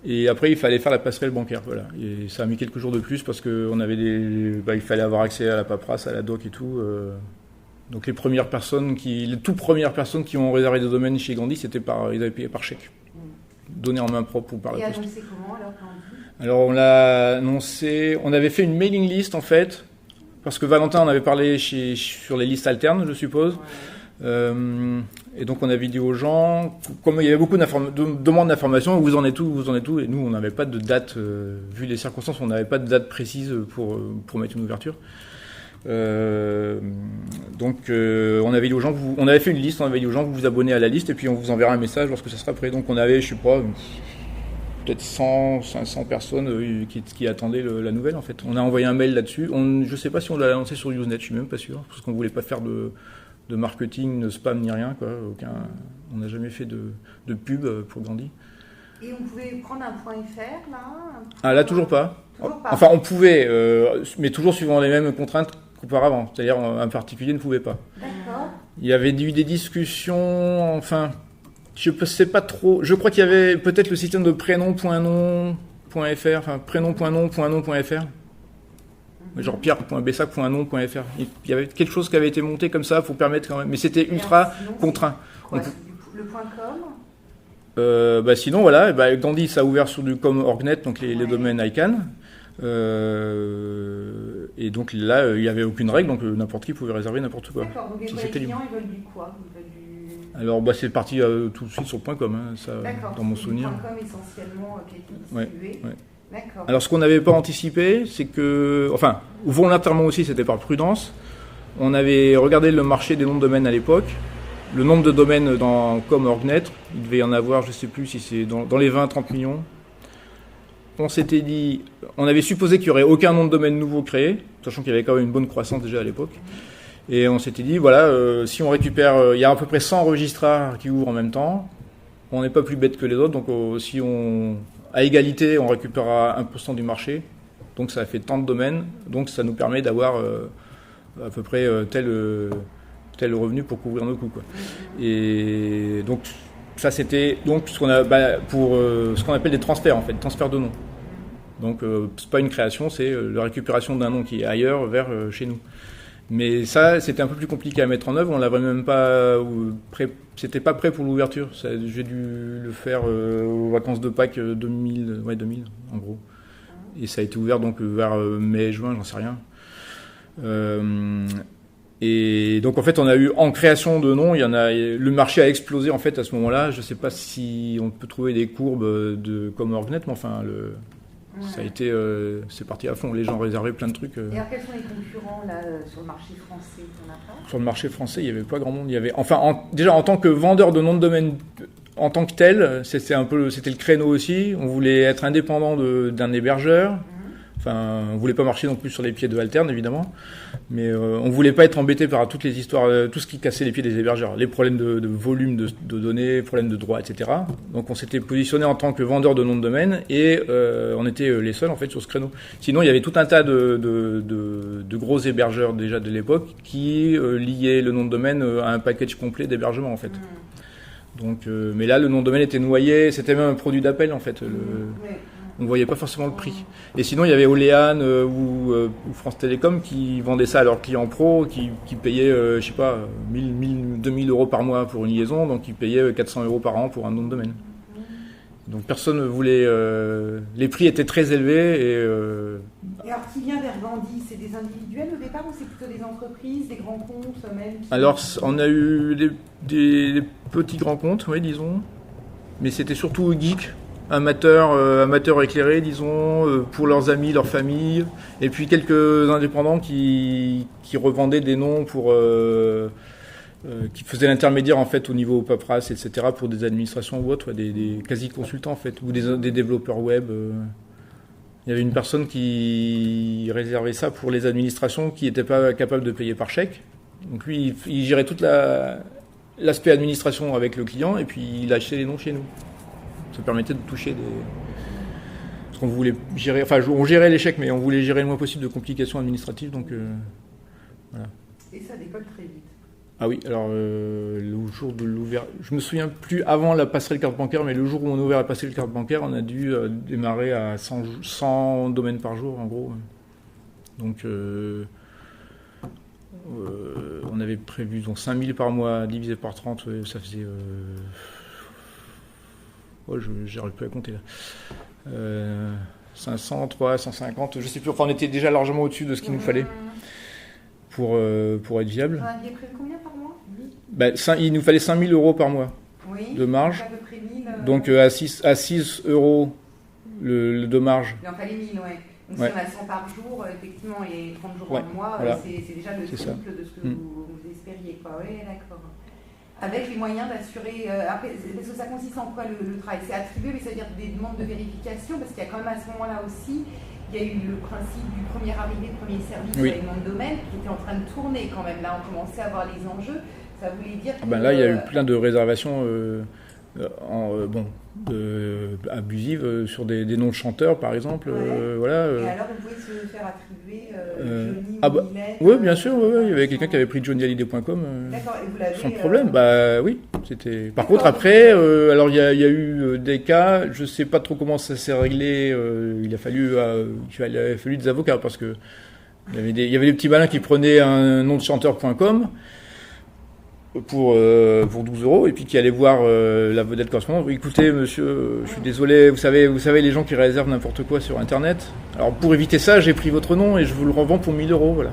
Et après, il fallait faire la passerelle bancaire. Voilà. Et ça a mis quelques jours de plus parce qu'on avait il fallait avoir accès à la paperasse, à la doc et tout. Donc les toutes premières personnes qui ont réservé des domaines chez Gandhi, ils avaient payé par chèque. Donné en main propre ou par la poste. Et annoncé comment alors Gandhi ? Alors on l'a annoncé, on avait fait une mailing list en fait, parce que Valentin en avait parlé sur les listes alternes, je suppose. Ouais. Et donc on avait dit aux gens, comme il y avait beaucoup de demandes d'informations, vous en êtes où, et nous on n'avait pas de date, vu les circonstances, on n'avait pas de date précise pour mettre une ouverture. Donc on avait dit aux gens, on avait fait une liste, on avait dit aux gens, vous vous abonnez à la liste et puis on vous enverra un message lorsque ça sera prêt. Donc on avait, je sais pas, peut-être 500 personnes qui attendaient la nouvelle en fait. On a envoyé un mail là-dessus. Je sais pas si on l'a lancé sur Usenet, je suis même pas sûr, parce qu'on voulait pas faire de marketing, de spam ni rien, quoi. On n'a jamais fait de pub pour Gandhi. Et on pouvait prendre un .fr là ? Ah là toujours pas. Enfin on pouvait, mais toujours suivant les mêmes contraintes qu'auparavant. C'est-à-dire un particulier ne pouvait pas. D'accord. Il y avait eu des discussions, enfin, je ne sais pas trop. Je crois qu'il y avait peut-être le système de prénom.nom.fr, enfin prénom.nom.nom.fr. Genre pierre.bessac.nom.fr. Il y avait quelque chose qui avait été monté comme ça pour permettre quand même, mais c'était ultra contraint. Quoi, le .com sinon voilà, Gandhi ça a ouvert sur du com.org.net, donc les domaines ICANN. Et donc là il n'y avait aucune règle, donc n'importe qui pouvait réserver n'importe quoi. D'accord, donc les clients ils veulent du quoi ? Alors c'est parti tout de suite sur .com, hein, ça, dans mon souvenir. .com essentiellement qui est distribué. Ouais. D'accord. Alors ce qu'on n'avait pas anticipé, c'est que, enfin, volontairement aussi, c'était par prudence, on avait regardé le marché des noms de domaines à l'époque, le nombre de domaines dans com.org.net, il devait y en avoir, je ne sais plus si c'est dans les 20-30 millions. On s'était dit, on avait supposé qu'il n'y aurait aucun nom de domaine nouveau créé, sachant qu'il y avait quand même une bonne croissance déjà à l'époque. Et on s'était dit, voilà, si on récupère, il y a à peu près 100 registrars qui ouvrent en même temps, on n'est pas plus bête que les autres, donc si on, à égalité, on récupérera 1% du marché, donc ça fait tant de domaines, donc ça nous permet d'avoir à peu près tel revenu pour couvrir nos coûts, quoi. Et donc ça c'était donc ce qu'on a pour ce qu'on appelle des transferts en fait, transferts de noms. Donc c'est pas une création, c'est la récupération d'un nom qui est ailleurs vers chez nous. Mais ça c'était un peu plus compliqué à mettre en œuvre, on l'avait même pas c'était pas prêt pour l'ouverture. J'ai dû le faire aux vacances de Pâques 2000 en gros. Et ça a été ouvert donc vers mai juin, j'en sais rien. Et donc en fait on a eu en création de noms, le marché a explosé en fait à ce moment-là. Je sais pas si on peut trouver des courbes comme Orgnet, mais enfin ça a été c'est parti à fond. Les gens réservaient plein de trucs. Et alors quels sont les concurrents là sur le marché français? On a pas sur le marché français, il y avait pas grand monde. Il y avait déjà en tant que vendeur de noms de domaine en tant que tel, c'était le créneau aussi. On voulait être indépendant d'un hébergeur. Enfin, on voulait pas marcher non plus sur les pieds de Alterne, évidemment, mais on voulait pas être embêté par toutes les histoires, tout ce qui cassait les pieds des hébergeurs, les problèmes de volume de données, problèmes de droits, etc. Donc on s'était positionné en tant que vendeur de nom de domaine et on était les seuls en fait sur ce créneau. Sinon, il y avait tout un tas de gros hébergeurs déjà de l'époque qui liaient le nom de domaine à un package complet d'hébergement en fait. Donc, mais là, le nom de domaine était noyé, c'était même un produit d'appel en fait. On ne voyait pas forcément le prix. Et sinon, il y avait Olean ou France Télécom qui vendaient ça à leurs clients pro, qui payaient, je sais pas, 2000 euros par mois pour une liaison, donc ils payaient 400 euros par an pour un nom de domaine. Donc personne ne voulait... les prix étaient très élevés. Et alors, qui vient vers Gandhi? C'est des individuels au départ ou c'est plutôt des entreprises, des grands comptes même Alors, on a eu des petits grands comptes, oui, disons. Mais c'était surtout geeks. Amateurs éclairés, disons, pour leurs amis, leur famille, et puis quelques indépendants qui revendaient des noms pour qui faisaient l'intermédiaire en fait au niveau paperasse, etc. pour des administrations ou autres, des quasi-consultants en fait, ou des développeurs web. Il y avait une personne qui réservait ça pour les administrations qui n'étaient pas capables de payer par chèque. Donc lui, il gérait toute l'aspect administration avec le client, et puis il achetait les noms chez nous. Ça permettait de toucher parce qu'on voulait gérer, enfin on gérait les chèques, mais on voulait gérer le moins possible de complications administratives, donc voilà. Et ça décolle très vite. Ah oui, alors le jour de l'ouverture, je me souviens plus avant la passerelle carte bancaire, mais le jour où on a ouvert la passerelle carte bancaire, on a dû démarrer à 100 domaines par jour en gros. Donc on avait prévu donc 5000 par mois divisé par 30, ça faisait... j'arrive plus à compter là. 500, 300, 150, je sais plus. Enfin, on était déjà largement au-dessus de ce qu'il nous fallait pour être viable. Vous aviez prévu combien par mois? Il nous fallait 5000 euros par mois de marge. Donc à peu près 1000. Donc à 6 euros le de marge. Il en fallait 1000, ouais. Donc si on a 100 par jour, effectivement, et 30 jours en mois, voilà. c'est déjà le triple de ce que vous espériez, quoi. Oui, d'accord. Avec les moyens d'assurer... après, parce que ça consiste en quoi le travail? C'est attribuer, mais ça veut dire des demandes de vérification, parce qu'il y a quand même à ce moment-là aussi, il y a eu le principe du premier arrivé, premier service avec le nom de domaine, qui était en train de tourner quand même. Là, on commençait à voir les enjeux. Ça voulait dire que... là, il y a eu plein de réservations abusives sur des noms de chanteurs, par exemple. Voilà, Et alors, vous pouvez se faire attribuer Johnny Hallyday? Oui, bien sûr. Il y avait quelqu'un qui avait pris johnnyhallyday.com sans problème. Oui, c'était... Par contre, après, alors il y a eu des cas, je ne sais pas trop comment ça s'est réglé. Il a fallu des avocats, parce que il y avait des petits malins qui prenaient un nom de chanteur.com pour 12 euros, et puis qui allait voir la vedette correspondante. Écoutez, monsieur, je suis désolé, vous savez les gens qui réservent n'importe quoi sur Internet. Alors pour éviter ça, j'ai pris votre nom et je vous le revends pour 1000 euros, voilà.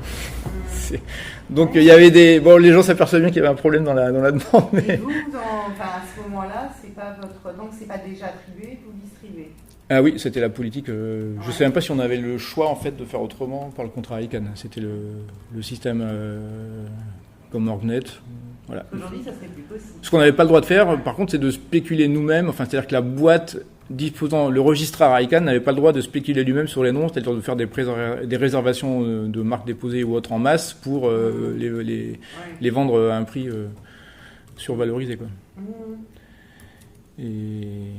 Donc il y avait les gens s'aperçoivent bien qu'il y avait un problème dans la demande. Mais... Et vous, à ce moment-là, c'est pas donc c'est pas déjà attribué, vous distribuez. Ah oui, c'était la politique. Je sais même pas si on avait le choix en fait de faire autrement par le contrat ICANN. C'était le système comme Orgnet. Voilà. Aujourd'hui, ça serait plus possible. Ce qu'on n'avait pas le droit de faire, par contre, c'est de spéculer nous-mêmes. Enfin, c'est-à-dire que la boîte disposant le registraire ICANN n'avait pas le droit de spéculer lui-même sur les noms, c'est-à-dire de faire des réservations de marques déposées ou autres en masse pour les vendre à un prix survalorisé, quoi. Et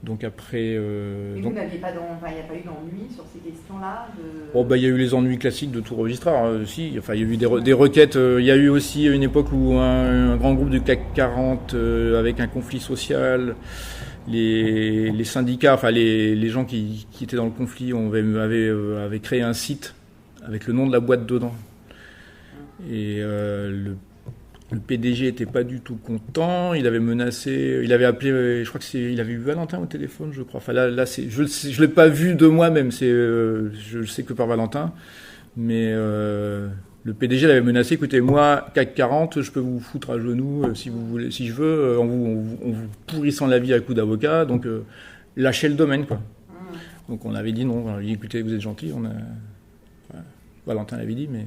donc après... Et vous n'aviez pas il n'y a pas eu d'ennui sur ces questions-là il y a eu les ennuis classiques de tout registraire, aussi. Enfin, il y a eu des requêtes. Il y a eu aussi une époque où un grand groupe du CAC 40, avec un conflit social, les syndicats, enfin les gens qui étaient dans le conflit, avaient créé un site avec le nom de la boîte dedans. Et le PDG était pas du tout content. Il avait menacé, il avait appelé, je crois il avait eu Valentin au téléphone, je crois. Enfin là je l'ai pas vu de moi-même. Je le sais que par Valentin. Mais le PDG l'avait menacé. Écoutez, moi CAC 40, je peux vous foutre à genoux si vous voulez, si je veux, en vous pourrissant la vie à coups d'avocat. Donc lâchez le domaine, quoi. Donc on avait dit non. On avait dit écoutez, vous êtes gentil. Valentin l'avait dit, mais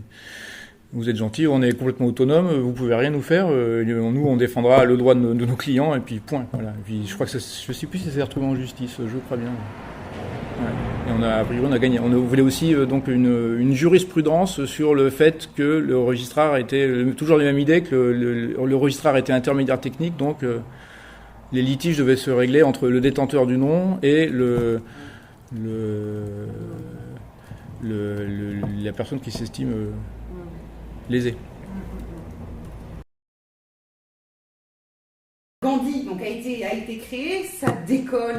vous êtes gentil, on est complètement autonome, vous pouvez rien nous faire, nous on défendra le droit de nos clients, et puis point. Voilà. Et puis je crois que je sais plus si ça s'est retrouvé en justice, je crois bien. Ouais. Et a priori on a gagné. On voulait aussi donc une jurisprudence sur le fait que le registraire était toujours la même idée, que le registraire était intermédiaire technique, donc les litiges devaient se régler entre le détenteur du nom et la personne qui s'estime lésée. Gandhi donc, a été créé, ça décolle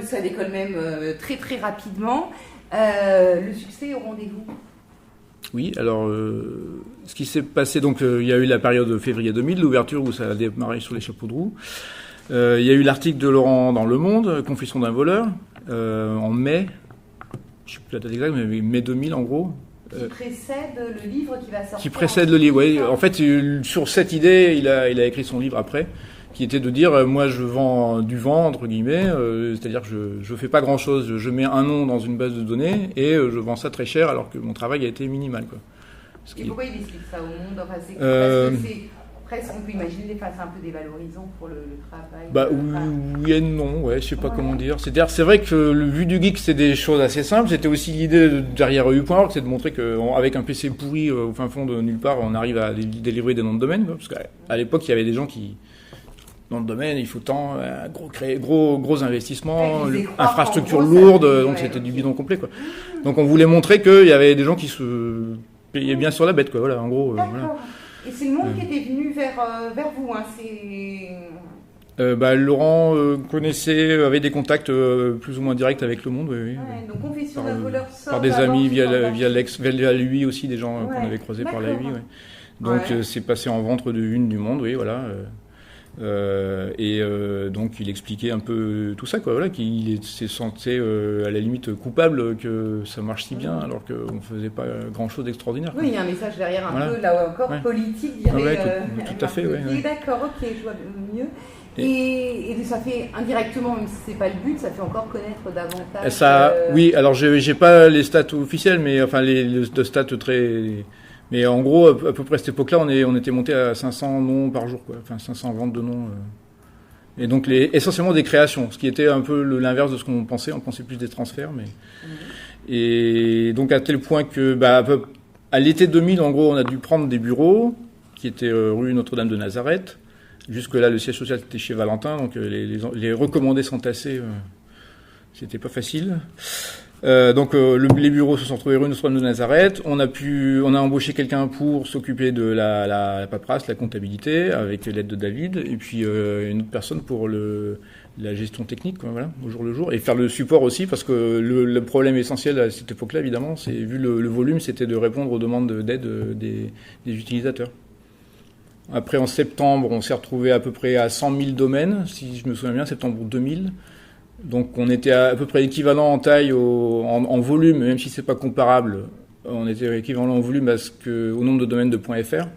même très très rapidement. Le succès est au rendez-vous. Oui, alors ce qui s'est passé, donc il y a eu la période de février 2000, l'ouverture où ça a démarré sur les chapeaux de roue. Il y a eu l'article de Laurent dans Le Monde, Confession d'un voleur, en mai, je ne sais plus la date exacte, mais mai 2000 en gros. Qui précède le livre qui va sortir. Qui précède le livre, oui. En fait, sur cette idée, il a écrit son livre après, qui était de dire, moi je vends du vent, entre guillemets, c'est-à-dire que je fais pas grand-chose, je mets un nom dans une base de données et je vends ça très cher alors que mon travail a été minimal, quoi. Et pourquoi il explique ça au monde? Enfin, parce que presque, on peut imaginer c'est un peu dévalorisant pour le travail. Oui et non, je sais pas comment dire. C'est vrai que le but du geek, c'est des choses assez simples. C'était aussi l'idée derrière EU.org, c'est de montrer qu'avec un PC pourri au fin fond de nulle part, on arrive à délivrer des noms de domaine, quoi. Parce qu'à l'époque, il y avait des gens qui... Nom de domaine, il faut tant, gros investissements, infrastructures lourdes, donc c'était du bidon complet, quoi. Donc on voulait montrer qu'il y avait des gens qui se payaient bien sur la bête, quoi. Voilà, en gros. Voilà. Et c'est le monde qui était venu vers vous, hein. Laurent avait des contacts plus ou moins directs avec le monde, oui. Ouais, donc Confession d'un voleur sort par des amis via lui aussi, des gens qu'on avait croisés par la UI, ouais. Donc c'est passé en ventre de une du monde, oui, voilà. Donc il expliquait un peu tout ça, quoi, voilà, qu'il s'est senti à la limite coupable que ça marche si bien alors qu'on ne faisait pas grand chose d'extraordinaire, quoi. Oui, il y a un message derrière peu là encore politique, tout à fait, d'accord, ok, je vois mieux. Et ça fait indirectement, même si c'est pas le but, ça fait encore connaître davantage. Oui, alors j'ai pas les stats officielles, mais enfin les stats très. Mais en gros, à peu près à cette époque-là, on était monté à 500 noms par jour, quoi. Enfin 500 ventes de noms. Et donc essentiellement des créations, ce qui était un peu l'inverse de ce qu'on pensait. On pensait plus des transferts, mais. Et donc à tel point que, à l'été 2000, en gros, on a dû prendre des bureaux qui étaient rue Notre-Dame de Nazareth. Jusque-là, le siège social était chez Valentin, donc les recommandés s'entassaient. C'était pas facile. Les bureaux se sont trouvés rue Notre-Dame de Nazareth. On a embauché quelqu'un pour s'occuper de la paperasse, la comptabilité, avec l'aide de David, et puis une autre personne pour la gestion technique, quoi, voilà, au jour le jour, et faire le support aussi, parce que le problème essentiel à cette époque-là, évidemment, c'est vu le volume, c'était de répondre aux demandes d'aide des utilisateurs. Après, en septembre, on s'est retrouvé à peu près à 100 000 domaines, si je me souviens bien, septembre 2000. Donc on était à peu près équivalent en taille, en volume, même si c'est pas comparable, on était équivalent en volume au nombre de domaines de .fr.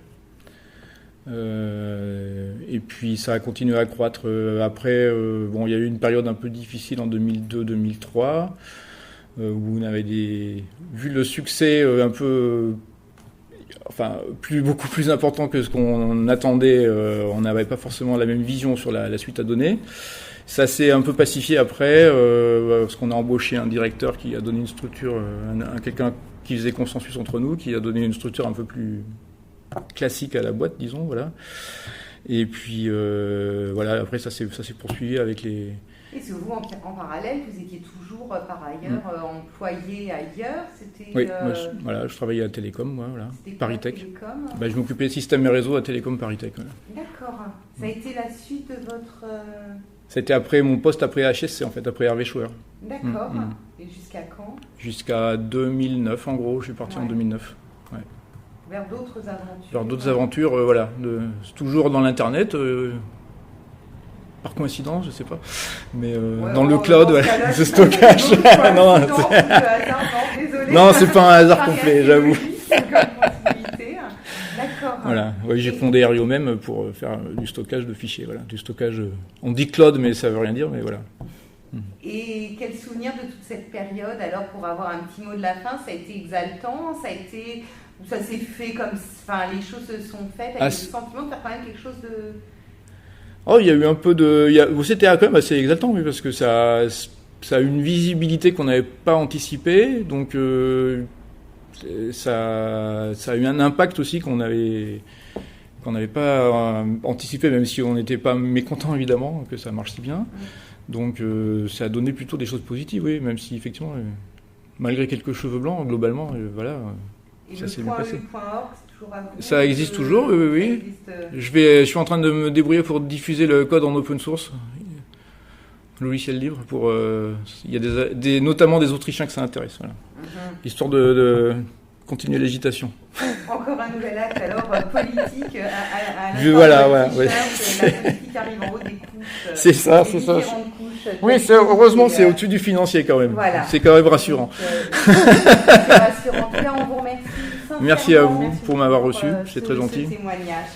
Et puis ça a continué à croître après. Il y a eu une période un peu difficile en 2002-2003, où on avait vu le succès un peu... beaucoup plus important que ce qu'on attendait, on n'avait pas forcément la même vision sur la suite à donner. Ça s'est un peu pacifié après, parce qu'on a embauché un directeur qui a donné une structure, quelqu'un qui faisait consensus entre nous, qui a donné une structure un peu plus classique à la boîte, disons, voilà. Et puis voilà, après ça s'est poursuivi avec les... Et c'est vous, en parallèle, vous étiez toujours par ailleurs employé ailleurs. C'était, Oui, moi, je travaillais à Télécom, moi, voilà, Paris-Tech. Télécom Je m'occupais des systèmes et réseaux à Télécom Paris-Tech. Voilà. D'accord. Ça a été la suite de votre... C'était après mon poste après HSC, en fait, après Hervé Schauer. D'accord. Et jusqu'à quand? Jusqu'à 2009, en gros, je suis parti en 2009. Ouais. Vers d'autres aventures. Vers d'autres aventures, voilà. Toujours dans l'Internet. Par coïncidence, je sais pas, mais dans le cloud, ce stockage. Non, c'est pas un hasard complet, j'avoue. D'accord. Voilà, j'ai fondé Ario même pour faire du stockage de fichiers, voilà, du stockage. On dit cloud, mais ça veut rien dire, mais voilà. Et quel souvenir de toute cette période? Alors, pour avoir un petit mot de la fin, ça a été exaltant, ça s'est fait comme, enfin, les choses se sont faites avec le sentiment de faire quand même quelque chose de... Oh, il y a eu un peu de... C'était quand même assez exaltant, oui, parce que ça a une visibilité qu'on n'avait pas anticipée, donc ça a eu un impact aussi qu'on n'avait pas anticipé, même si on n'était pas mécontent évidemment que ça marche si bien. Donc ça a donné plutôt des choses positives, oui, même si effectivement, malgré quelques cheveux blancs, globalement, voilà, ça s'est bien passé. Ça existe toujours, oui. Je suis en train de me débrouiller pour diffuser le code en open source, logiciel libre, pour il y a notamment des Autrichiens que ça intéresse, voilà. Histoire de continuer l'agitation. Encore un nouvel acte alors politique à voilà, la politique arrive en haut des couches. C'est ça. Oui, heureusement, c'est au-dessus du financier quand même. Voilà. C'est quand même rassurant. C'est rassurant. En tout cas, on vous remercie. Merci à vous pour m'avoir reçu, c'est très gentil. Témoignage.